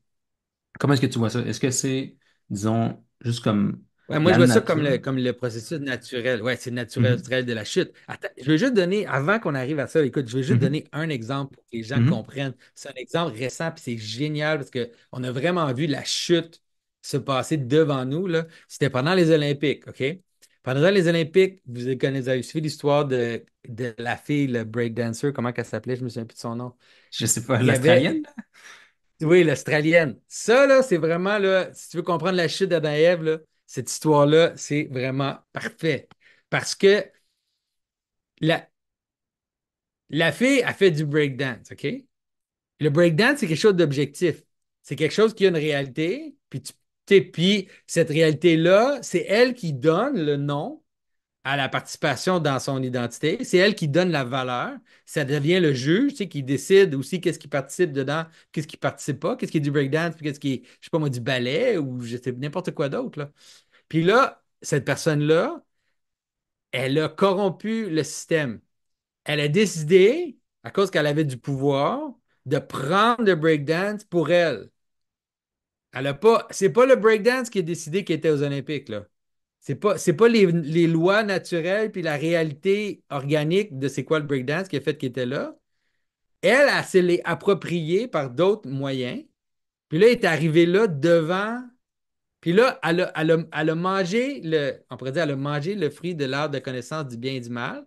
comment est-ce que tu vois ça? Est-ce que c'est, disons, juste comme Ouais, moi, je la vois ça comme nature? le processus naturel. Ouais, c'est le Mhm, naturel de la chute. Attends, je veux juste donner, avant qu'on arrive à ça, écoute, je veux juste mhm, donner un exemple pour que les gens mhm. comprennent. C'est un exemple récent, puis c'est génial parce qu'on a vraiment vu la chute se passer devant nous, là. C'était pendant les Olympiques, OK? Pendant les Olympiques, vous avez suivi l'histoire de la fille, le breakdancer, comment qu'elle s'appelait? Je me souviens plus de son nom. Je sais pas, Il y avait, l'Australienne? Là? oui, l'Australienne. Ça, là, c'est vraiment, là, si tu veux comprendre la chute d'Adam et Ève, là, cette histoire-là, c'est vraiment parfait. Parce que la, la fille a fait du breakdance, OK? Le breakdance, c'est quelque chose d'objectif. C'est quelque chose qui a une réalité, puis cette réalité-là, c'est elle qui donne le nom à la participation dans son identité. C'est elle qui donne la valeur. Ça devient le juge, tu sais, qui décide aussi qu'est-ce qui participe dedans, qu'est-ce qui participe pas, qu'est-ce qui est du breakdance, puis qu'est-ce qui est, je sais pas moi, du ballet ou je sais n'importe quoi d'autre, là. Puis là, cette personne-là, elle a corrompu le système. Elle a décidé, à cause qu'elle avait du pouvoir, de prendre le breakdance pour elle. C'est pas le breakdance qui a décidé qu'elle était aux Olympiques, là. C'est pas les lois naturelles puis la réalité organique de c'est quoi le breakdance qui a fait qu'il était là. Elle s'est les appropriée par d'autres moyens. Puis là, elle est arrivée là devant. Puis là, elle a mangé on pourrait dire, elle a mangé le fruit de l'arbre de connaissance du bien et du mal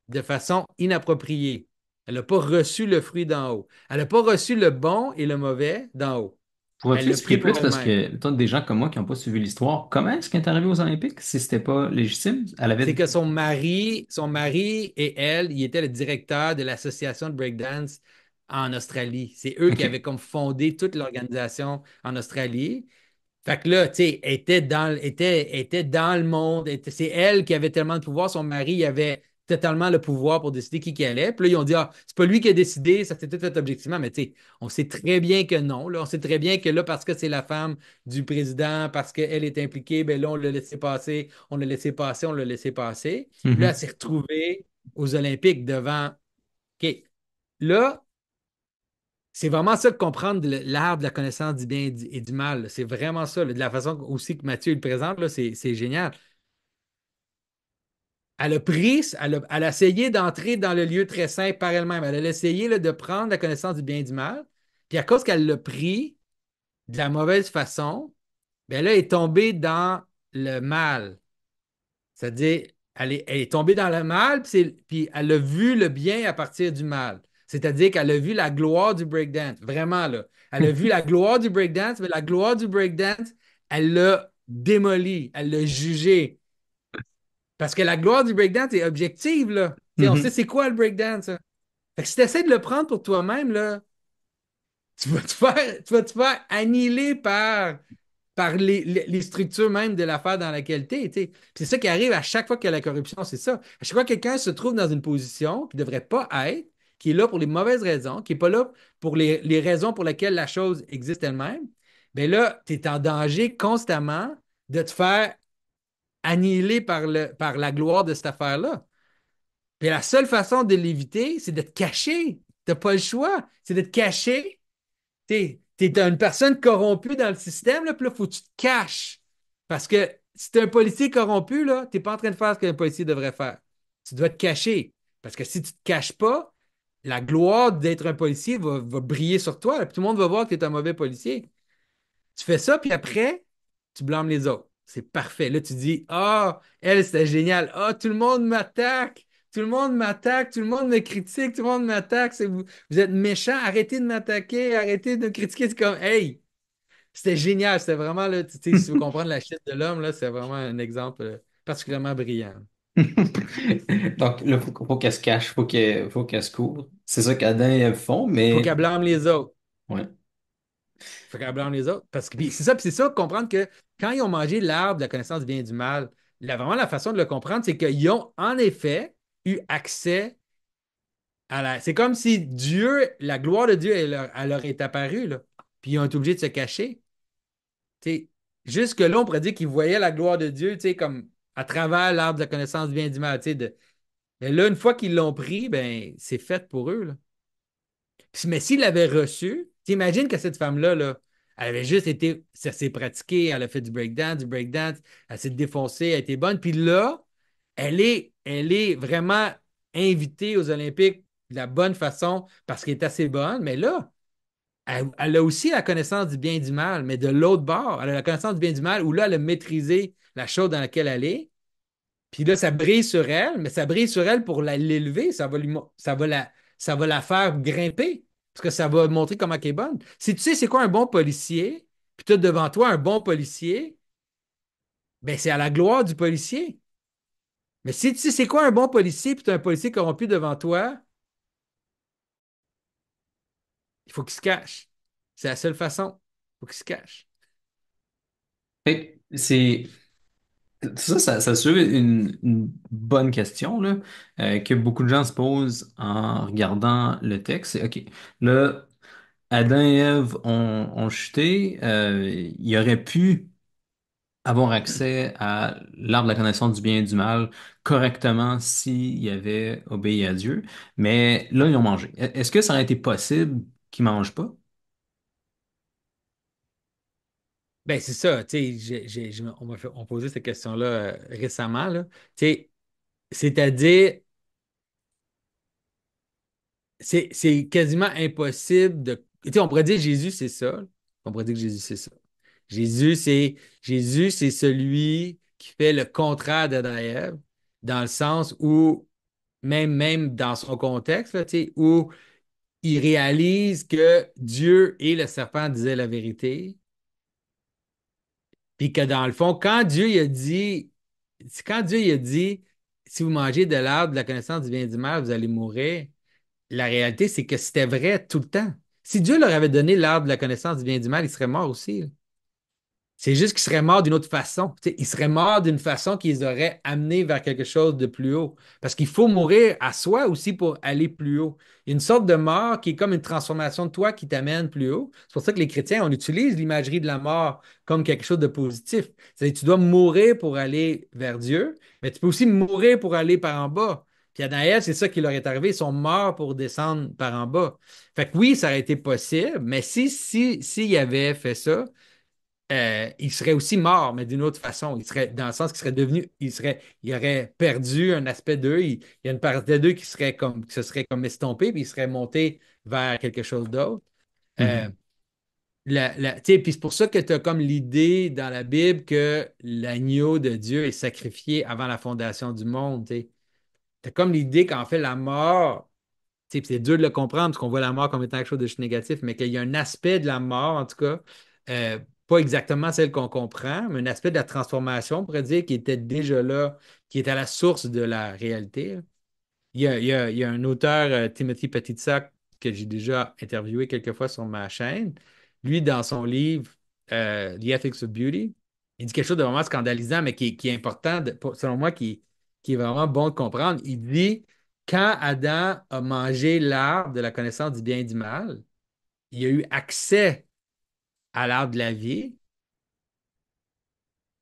de façon inappropriée. Elle n'a pas reçu le fruit d'en haut. Elle n'a pas reçu le bon et le mauvais d'en haut. Pourrais-tu Elle l'a expliquer pris pour plus parce elle-même. que toi, des gens comme moi qui n'ont pas suivi l'histoire, comment est-ce qu'elle est arrivée aux Olympiques si c'était pas légitime? Elle C'est avait. que son mari et elle, ils étaient le directeur de l'association de breakdance en Australie. C'est eux qui avaient OK. comme fondé toute l'organisation en Australie. Fait que là, tu sais, elle était dans le monde. C'est elle qui avait tellement de pouvoir. Son mari il avait totalement le pouvoir pour décider qui allait. Puis là, ils ont dit, ah, c'est pas lui qui a décidé, ça s'est tout fait objectivement. Mais tu sais, on sait très bien que non. Là. On sait très bien que là, parce que c'est la femme du président, parce qu'elle est impliquée, ben là, on l'a laissé passer, on l'a laissé passer, on l'a laissé passer. Puis là, elle Mhm. s'est retrouvée aux Olympiques devant. OK. Là, c'est vraiment ça de comprendre l'art de la connaissance du bien et du mal, là. C'est vraiment ça, là. De la façon aussi que Mathieu le présente, là, c'est génial. Elle a essayé d'entrer dans le lieu très saint par elle-même. Elle a essayé là, de prendre la connaissance du bien et du mal. Puis à cause qu'elle l'a pris de la mauvaise façon, ben là, elle est tombée dans le mal. C'est-à-dire, elle est tombée dans le mal, puis elle a vu le bien à partir du mal. C'est-à-dire qu'elle a vu la gloire du breakdance. Vraiment, là. Elle a vu la gloire du breakdance, mais la gloire du breakdance, elle l'a démoli, elle l'a jugé. Parce que la gloire du breakdance est objective, là. Tu sais, on sait Mhm. c'est quoi le breakdance, là. Fait que si tu essaies de le prendre pour toi-même, là, tu vas te faire annihiler par les structures même de l'affaire dans laquelle tu es. Puis c'est ça qui arrive à chaque fois qu'il y a la corruption, c'est ça. À chaque fois que quelqu'un se trouve dans une position qui ne devrait pas être, qui est là pour les mauvaises raisons, qui n'est pas là pour les raisons pour lesquelles la chose existe elle-même, bien là, tu es en danger constamment de te faire annihiler par la gloire de cette affaire-là. Puis la seule façon de l'éviter, c'est de te cacher. Tu n'as pas le choix. C'est de te cacher. T'es une personne corrompue dans le système, là, puis là, il faut que tu te caches. Parce que si tu es un policier corrompu, là, tu n'es pas en train de faire ce qu'un policier devrait faire. Tu dois te cacher. Parce que si tu ne te caches pas, la gloire d'être un policier va briller sur toi, là, puis tout le monde va voir que tu es un mauvais policier. Tu fais ça, puis après, tu blâmes les autres. C'est parfait. Là, tu dis, ah, elle, c'était génial. Ah, tout le monde m'attaque. Tout le monde m'attaque. Tout le monde me critique. Tout le monde m'attaque. Vous êtes méchants. Arrêtez de m'attaquer. Arrêtez de me critiquer. C'est comme, hey, c'était génial. C'était vraiment, là, tu sais, si tu veux comprendre la chute de l'homme, là, c'est vraiment un exemple particulièrement brillant. Donc là, faut qu'elle se cache, faut qu'elle se couvre. C'est ça qu'Adam et Ève font, Il faut mais qu'elle blâme les autres. ouais. Il faut qu'elle blâme les autres. Parce que puis c'est ça, comprendre que quand ils ont mangé l'arbre de la connaissance du bien et du mal, vraiment la façon de le comprendre, c'est qu'ils ont en effet eu accès à la. C'est comme si Dieu, la gloire de Dieu, elle leur est apparue, là. Puis ils ont été obligés de se cacher. Tu sais, jusque-là, on pourrait dire qu'ils voyaient la gloire de Dieu, tu sais, comme à travers l'arbre de la connaissance du bien et du mal. Tu sais, mais là, une fois qu'ils l'ont pris, ben, c'est fait pour eux, là. Mais s'il l'avait reçu, t'imagines que cette femme-là, là, elle avait juste été, ça s'est pratiqué, elle a fait du breakdance, elle s'est défoncée, elle était bonne. Puis là, elle est vraiment invitée aux Olympiques de la bonne façon parce qu'elle est assez bonne. Mais là, elle a aussi la connaissance du bien et du mal, mais de l'autre bord, elle a la connaissance du bien et du mal où là, elle a maîtrisé la chose dans laquelle elle est. Puis là, ça brise sur elle, mais ça brise sur elle pour l'élever. Ça va la faire grimper. Parce que ça va montrer comment elle est bonne. Si tu sais c'est quoi un bon policier, puis tu as devant toi un bon policier, ben c'est à la gloire du policier. Mais si tu sais c'est quoi un bon policier, puis tu as un policier corrompu devant toi, il faut qu'il se cache. C'est la seule façon. Il faut qu'il se cache. Fait que ça soulève une bonne question là, que beaucoup de gens se posent en regardant le texte. C'est OK, là, Adam et Ève ont chuté, il aurait pu avoir accès à l'arbre de la connaissance du bien et du mal correctement s'ils avaient obéi à Dieu, mais là, ils ont mangé. Est-ce que ça aurait été possible qu'ils mangent pas? Ben, c'est ça, tu sais, on m'a posé cette question-là récemment, là. Tu sais, c'est-à-dire, c'est quasiment impossible de. Tu sais, on pourrait dire Jésus, c'est ça. On pourrait dire que Jésus, c'est ça. Jésus, c'est Jésus, c'est celui qui fait le contraire d'Adam et Ève, dans le sens où, même dans son contexte, là, tu sais, où il réalise que Dieu et le serpent disaient la vérité, puis que dans le fond, quand Dieu il a dit, si vous mangez de l'arbre de la connaissance du bien et du mal, vous allez mourir, la réalité, c'est que c'était vrai tout le temps. Si Dieu leur avait donné l'arbre de la connaissance du bien et du mal, ils seraient morts aussi, là. C'est juste qu'ils seraient morts d'une autre façon. Tu sais, ils seraient morts d'une façon qui les aurait amenés vers quelque chose de plus haut. Parce qu'il faut mourir à soi aussi pour aller plus haut. Il y a une sorte de mort qui est comme une transformation de toi qui t'amène plus haut. C'est pour ça que les chrétiens, on utilise l'imagerie de la mort comme quelque chose de positif. C'est-à-dire, tu dois mourir pour aller vers Dieu, mais tu peux aussi mourir pour aller par en bas. Puis Anaël, c'est ça qui leur est arrivé. Ils sont morts pour descendre par en bas. Fait que oui, ça aurait été possible, mais s'il avait fait ça, il serait aussi mort, mais d'une autre façon. Il serait, dans le sens qu'il serait devenu, il aurait perdu un aspect d'eux. Il y a une partie d'eux qui se serait comme estompée, puis il serait monté vers quelque chose d'autre. Euh, Mhm. tu sais, puis c'est pour ça que tu as comme l'idée dans la Bible que l'agneau de Dieu est sacrifié avant la fondation du monde. Tu as comme l'idée qu'en fait, la mort, tu sais, puis c'est dur de le comprendre parce qu'on voit la mort comme étant quelque chose de négatif, mais qu'il y a un aspect de la mort, en tout cas, euh, pas exactement celle qu'on comprend, mais un aspect de la transformation, on pourrait dire, qui était déjà là, qui est à la source de la réalité. Il y a un auteur, Timothy Petitsac, que j'ai déjà interviewé quelques fois sur ma chaîne. Lui, dans son livre The Ethics of Beauty, il dit quelque chose de vraiment scandalisant, mais qui est important, selon moi, qui est vraiment bon de comprendre. Il dit, quand Adam a mangé l'arbre de la connaissance du bien et du mal, il a eu accès à l'arbre de la vie.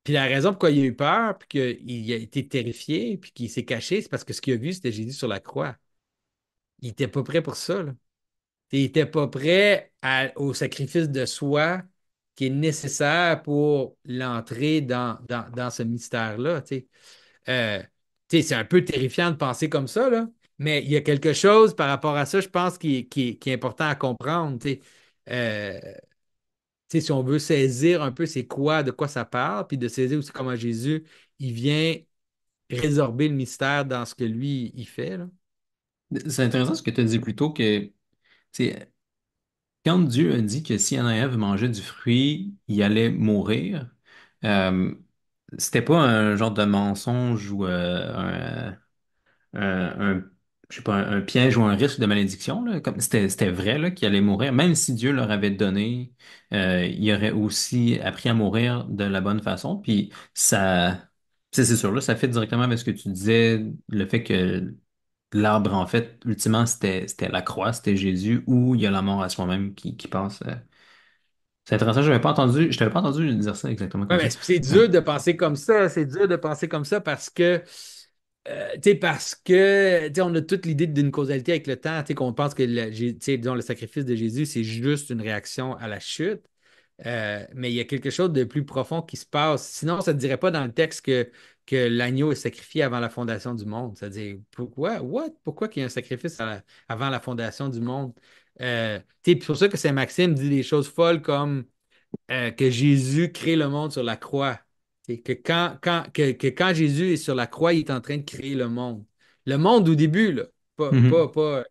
Puis la raison pourquoi il a eu peur, puis qu'il a été terrifié, puis qu'il s'est caché, c'est parce que ce qu'il a vu, c'était Jésus sur la croix. Il n'était pas prêt pour ça, là. Il n'était pas prêt au sacrifice de soi qui est nécessaire pour l'entrée dans ce mystère-là. Tu sais. Euh, c'est un peu terrifiant de penser comme ça, là, mais il y a quelque chose par rapport à ça, je pense, qui est important à comprendre. Tu sais. Euh, si on veut saisir un peu c'est quoi, de quoi ça parle, puis de saisir aussi comment Jésus, il vient résorber le mystère dans ce que lui, il fait, là. C'est intéressant ce que tu as dit plus tôt que, tu sais, quand Dieu a dit que si Anna et Ève mangeaient du fruit, ils allaient mourir, euh, c'était pas un genre de mensonge ou un, je sais pas, un piège ou un risque de malédiction, là. Comme c'était vrai là, qu'ils allaient mourir. Même si Dieu leur avait donné, ils auraient aussi appris à mourir de la bonne façon. Puis ça, c'est sûr, là, ça fait directement avec ce que tu disais, le fait que l'arbre, en fait, ultimement, c'était la croix, c'était Jésus, ou il y a la mort à soi-même qui passe. C'est intéressant, je t'avais pas entendu dire ça exactement Ouais, comme mais ça. c'est Ouais. dur de penser comme ça. C'est dur de penser comme ça parce que on a toute l'idée d'une causalité avec le temps, qu'on pense que disons, le sacrifice de Jésus, c'est juste une réaction à la chute. Mais il y a quelque chose de plus profond qui se passe. Sinon, ça ne dirait pas dans le texte que l'agneau est sacrifié avant la fondation du monde. C'est-à-dire, pourquoi? What? Pourquoi qu'il y a un sacrifice avant la fondation du monde? C'est pour ça que Saint Maxime dit des choses folles comme que Jésus crée le monde sur la croix. C'est que quand Jésus est sur la croix, il est en train de créer le monde. Le monde au début, là. Mhm.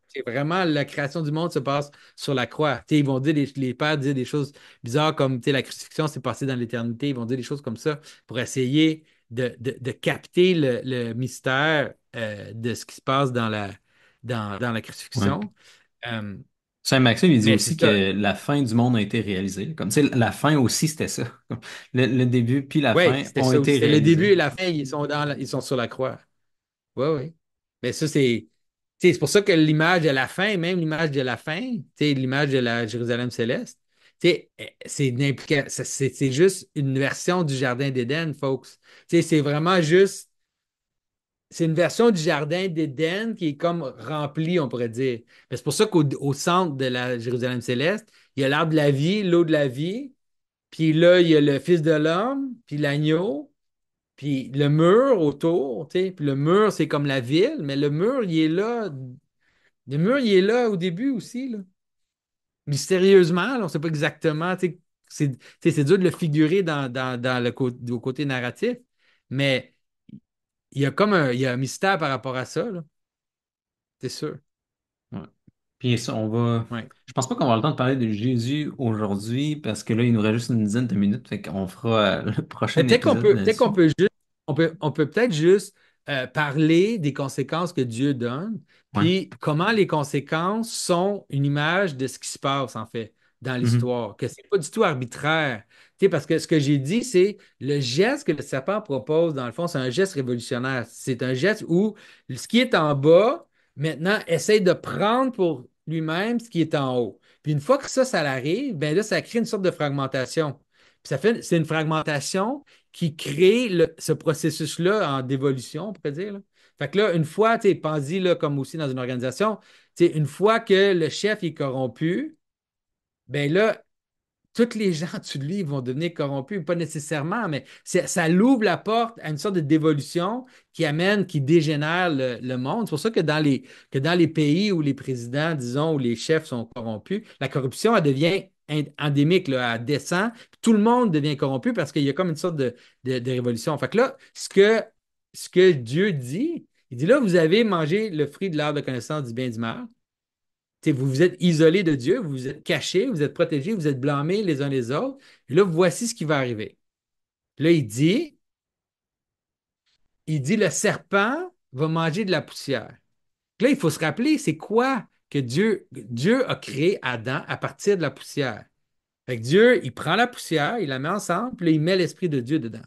C'est vraiment la création du monde se passe sur la croix. Ils vont dire, les pères disent des choses bizarres comme la crucifixion s'est passée dans l'éternité. Ils vont dire des choses comme ça pour essayer de capter le mystère de ce qui se passe dans la Ouais. crucifixion. Euh, Saint Maxime, il dit mais c'est aussi ça. que la fin du monde a été réalisée. Comme, tu sais, la fin aussi, c'était ça. Le début puis la Oui, fin c'était ont ça aussi. été C'était le début réalisés. et la fin, ils sont sur la croix. Oui, oui. Mais ça, c'est pour ça que l'image de la fin, même l'image de la fin, l'image de la Jérusalem céleste, c'est c'est juste une version du Jardin d'Éden, folks. C'est vraiment juste, c'est une version du Jardin d'Éden qui est comme remplie, on pourrait dire. Mais c'est pour ça qu'au centre de la Jérusalem céleste, il y a l'arbre de la vie, l'eau de la vie, puis là, il y a le Fils de l'homme, puis l'agneau. Puis le mur autour, tu sais, puis le mur, c'est comme la ville, mais le mur, il est là. Le mur, il est là au début aussi, là. Mystérieusement, là, on ne sait pas exactement, tu sais, c'est dur de le figurer dans au côté narratif, mais il y a un mystère par rapport à ça, là, c'est sûr. Ouais. Puis ça, on va. Ouais. Je pense pas qu'on va avoir le temps de parler de Jésus aujourd'hui parce que là, il nous reste juste une dizaine de minutes. Fait qu'on fera le Mais prochain épisode peut-être qu'on là-dessus. peut juste, on peut peut-être juste parler des conséquences que Dieu donne, Ouais. puis comment les conséquences sont une image de ce qui se passe, en fait, dans Mhm. l'histoire, que c'est pas du tout arbitraire. Tu sais, parce que ce que j'ai dit, c'est le geste que le serpent propose, dans le fond, c'est un geste révolutionnaire. C'est un geste où ce qui est en bas, maintenant, essaye de prendre pour lui-même ce qui est en haut. Puis une fois que ça l'arrive, ben là, ça crée une sorte de fragmentation. Puis c'est une fragmentation qui crée ce processus-là en dévolution, on pourrait dire, là. Fait que là, une fois, tu sais, pense-y, là, comme aussi dans une organisation, tu sais, une fois que le chef est corrompu, ben là, tous les gens en dessous de lui vont devenir corrompus, pas nécessairement, mais ça l'ouvre la porte à une sorte de dévolution qui amène, qui dégénère le monde. C'est pour ça que dans les pays où les présidents, disons, où les chefs sont corrompus, la corruption, elle devient endémique, là, elle descend, puis tout le monde devient corrompu parce qu'il y a comme une sorte de révolution. Fait que là, ce que Dieu dit, il dit là, vous avez mangé le fruit de l'arbre de connaissance du bien et du mal. Vous vous êtes isolés de Dieu, vous vous êtes cachés, vous êtes protégés, vous êtes blâmés les uns les autres. Et là, voici ce qui va arriver. Là, il dit, le serpent va manger de la poussière. Là, il faut se rappeler, c'est quoi que Dieu a créé Adam à partir de la poussière. Fait que Dieu, il prend la poussière, il la met ensemble, puis là, il met l'Esprit de Dieu dedans.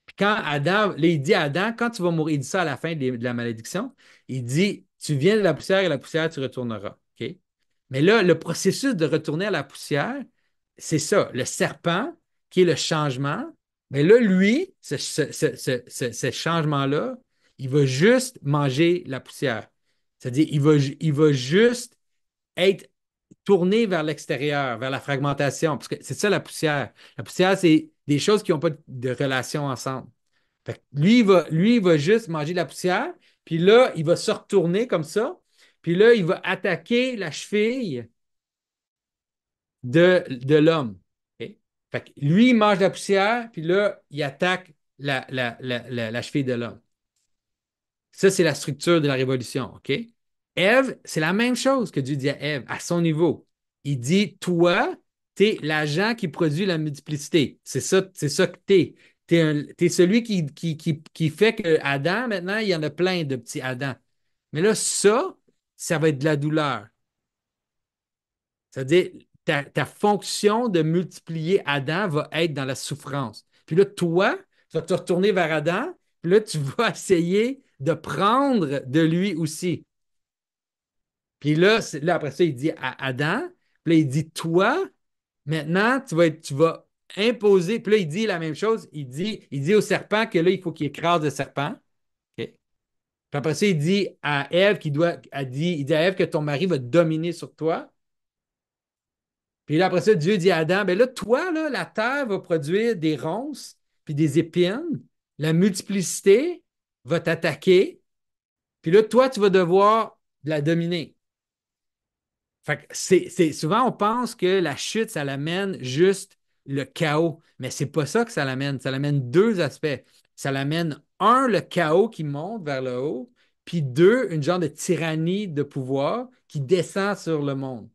Puis quand Adam, là, il dit à Adam, quand tu vas mourir, il dit ça à la fin de la malédiction, il dit, tu viens de la poussière et la poussière, tu retourneras. OK? Mais là, le processus de retourner à la poussière, c'est ça, le serpent, qui est le changement. Mais là, lui, ce changement-là, il va juste manger la poussière. C'est-à-dire, il va juste être tourné vers l'extérieur, vers la fragmentation, parce que c'est ça la poussière. La poussière, c'est des choses qui n'ont pas de relation ensemble. Fait que lui, il va juste manger de la poussière, puis là, il va se retourner comme ça, puis là, il va attaquer la cheville de l'homme. OK? Fait que lui, il mange de la poussière, puis là, il attaque la cheville de l'homme. Ça, c'est la structure de la révolution, OK? Ève, c'est la même chose que Dieu dit à Ève, à son niveau. Il dit, toi, tu es l'agent qui produit la multiplicité. C'est ça que tu es. Tu es celui qui fait que Adam, maintenant, il y en a plein de petits Adam. Mais là, ça va être de la douleur. C'est-à-dire, ta fonction de multiplier Adam va être dans la souffrance. Puis là, toi, tu vas te retourner vers Adam, puis là, tu vas essayer de prendre de lui aussi. Puis là, là, après ça, il dit à Adam, puis là, il dit, toi, maintenant, tu vas imposer. Puis là, il dit la même chose. Il dit au serpent que là, il faut qu'il écrase le serpent. OK? Puis après ça, il dit à Ève il dit à Ève que ton mari va dominer sur toi. Puis là, après ça, Dieu dit à Adam, ben là, toi, là, la terre va produire des ronces puis des épines. La multiplicité va t'attaquer. Puis là, toi, tu vas devoir la dominer. Fait que souvent, on pense que la chute, ça l'amène juste le chaos. Mais c'est pas ça que ça l'amène. Ça l'amène deux aspects. Ça l'amène, un, le chaos qui monte vers le haut, puis deux, une genre de tyrannie de pouvoir qui descend sur le monde.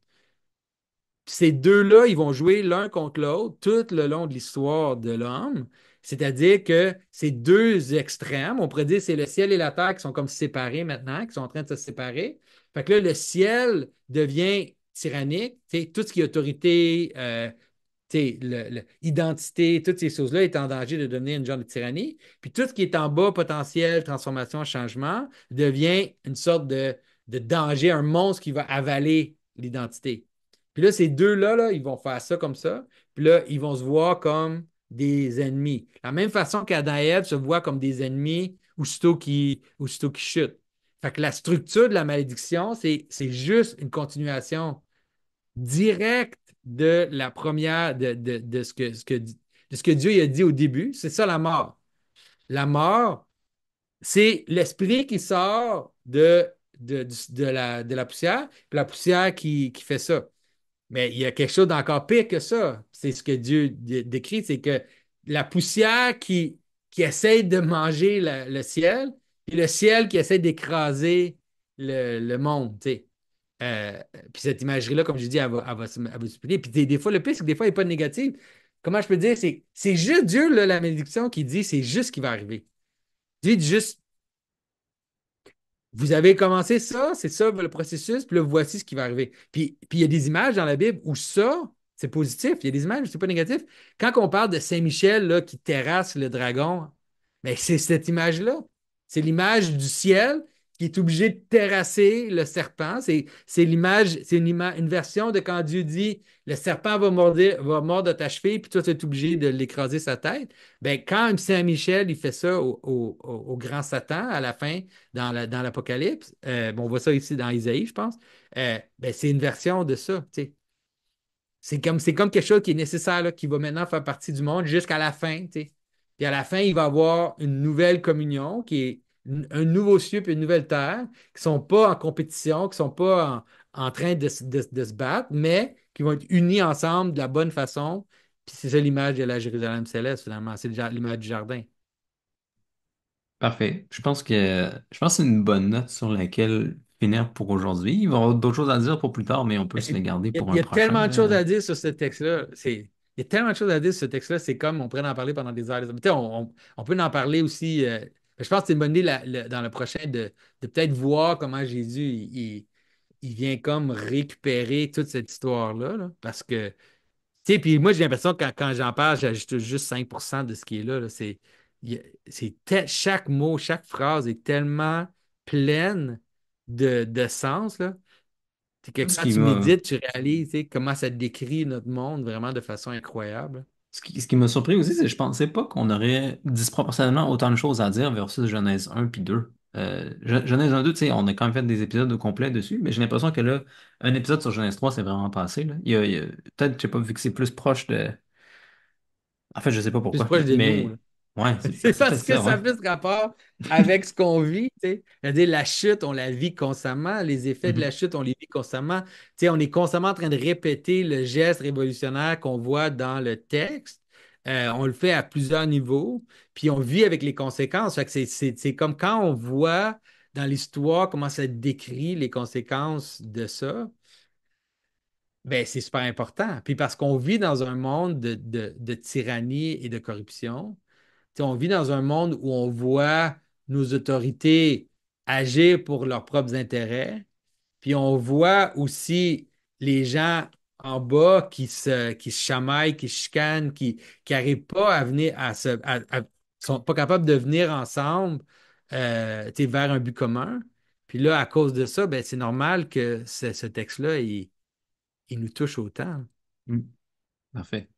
Ces deux-là, ils vont jouer l'un contre l'autre tout le long de l'histoire de l'homme. C'est-à-dire que ces deux extrêmes, on pourrait dire que c'est le ciel et la terre qui sont comme séparés maintenant, qui sont en train de se séparer. Fait que là, le ciel devient tyrannique. Tu sais, tout ce qui est autorité, tu sais, identité, toutes ces choses-là est en danger de devenir une genre de tyrannie. Puis tout ce qui est en bas, potentiel, transformation, changement, devient une sorte de danger, un monstre qui va avaler l'identité. Puis là, ces deux-là, là, ils vont faire ça comme ça. Puis là, ils vont se voir comme des ennemis. La même façon qu'Adam et Ève se voient comme des ennemis aussitôt qu'ils chutent. Fait que la structure de la malédiction, c'est juste une continuation directe de la première, de ce que Dieu a dit au début. C'est ça la mort. La mort, c'est l'esprit qui sort de la poussière, puis la poussière qui fait ça. Mais il y a quelque chose d'encore pire que ça. C'est ce que Dieu décrit, c'est que la poussière qui essaie de manger le ciel, et le ciel qui essaie d'écraser le monde. Tu sais. Puis cette imagerie-là, comme je dis, elle va se multiplier. Puis des fois, le pire, c'est que des fois, elle n'est pas négative. Comment je peux dire? C'est juste Dieu, là, la malédiction, qui dit c'est juste ce qui va arriver. Dieu dit juste, vous avez commencé ça, c'est ça le processus, puis là, voici ce qui va arriver. Puis il y a des images dans la Bible où ça, c'est positif. Il y a des images où c'est pas négatif. Quand on parle de Saint-Michel là, qui terrasse le dragon, ben, c'est cette image-là. C'est l'image du ciel qui est obligé de terrasser le serpent. C'est l'image, c'est une version de quand Dieu dit le serpent va mordre ta cheville, puis toi, tu es obligé de l'écraser sa tête. Ben, quand Saint-Michel il fait ça au grand Satan à la fin, dans l'Apocalypse, bon, on voit ça ici dans Isaïe, je pense, ben, c'est une version de ça. Tu sais. C'est comme quelque chose qui est nécessaire, là, qui va maintenant faire partie du monde jusqu'à la fin. Tu sais. Puis à la fin, il va y avoir une nouvelle communion qui est un nouveau ciel et une nouvelle terre, qui ne sont pas en compétition, qui ne sont pas en train de se battre, mais qui vont être unis ensemble de la bonne façon. Puis c'est ça l'image de la Jérusalem céleste, finalement. C'est l'image du jardin. Parfait. Je pense que c'est une bonne note sur laquelle finir pour aujourd'hui. Il va y avoir d'autres choses à dire pour plus tard, mais on peut se les garder Il pour y un a prochain, tellement de choses là. à dire sur ce texte-là. Il y a tellement de choses à dire sur ce texte-là. C'est comme on pourrait en parler pendant des heures. Tu sais, on peut en parler aussi. Je pense que c'est une bonne idée dans le prochain de peut-être voir comment Jésus il vient comme récupérer toute cette histoire-là. Là, parce que, tu sais, puis moi, j'ai l'impression que quand j'en parle, j'ajoute juste 5% de ce qui est là. Là. Il y a- chaque mot, chaque phrase est tellement pleine de sens. Là. C'est que Ce quand qui tu m'a médites, tu réalises tu sais, comment ça décrit notre monde vraiment de façon incroyable. ce qui m'a surpris aussi, c'est que je pensais pas qu'on aurait disproportionnellement autant de choses à dire versus Genèse 1 puis 2. Genèse 1 2, tu sais, on a quand même fait des épisodes au complet dessus, mais j'ai l'impression que là, un épisode sur Genèse 3, c'est vraiment passé, là. Peut-être, je sais pas, vu que c'est plus proche de. En fait, je sais pas Plus pourquoi, proche de nous. Là. mais ouais, c'est C'est c'est peut-être parce que ça, ouais. ça a plus rapport avec ce qu'on vit. Tu sais. C'est-à-dire, la chute, on la vit constamment. Les effets de la Mhm. chute, on les vit constamment. Tu sais, on est constamment en train de répéter le geste révolutionnaire qu'on voit dans le texte. On le fait à plusieurs niveaux, puis on vit avec les conséquences. Fait que c'est comme quand on voit dans l'histoire comment ça décrit les conséquences de ça. Ben, c'est super important. Puis parce qu'on vit dans un monde de tyrannie et de corruption. Tu sais, on vit dans un monde où on voit nos autorités agir pour leurs propres intérêts. Puis on voit aussi les gens en bas qui se chamaillent, qui se chicanent, qui n'arrivent pas à venir sont pas capables de venir ensemble tu sais, vers un but commun. Puis là, à cause de ça, ben, c'est normal que ce texte-là, il nous touche autant. Mm. Parfait.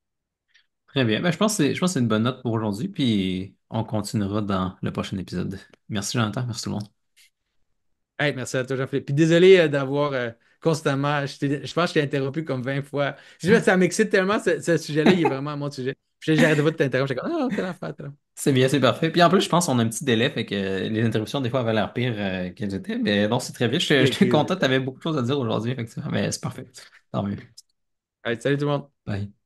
Très bien. Ben, je pense que c'est une bonne note pour aujourd'hui, puis on continuera dans le prochain épisode. Merci, Jonathan. Merci tout le monde. Hey, merci à toi, Jean-Philippe. Puis désolé d'avoir constamment, je pense que je t'ai interrompu comme 20 fois. Ça m'excite tellement, ce sujet-là, il est vraiment mon sujet. Puis j'arrêtais pas de t'interrompre. J'étais comme, ah, telle affaire, telle affaire. C'est bien, c'est parfait. Puis en plus, je pense qu'on a un petit délai, fait que les interruptions, des fois, avaient l'air pire qu'elles étaient. Mais non, c'est très bien. Je Ok, suis ok. content, tu avais beaucoup de choses à dire aujourd'hui, effectivement. Mais c'est parfait. Tant mieux. Hey, salut tout le monde. Bye.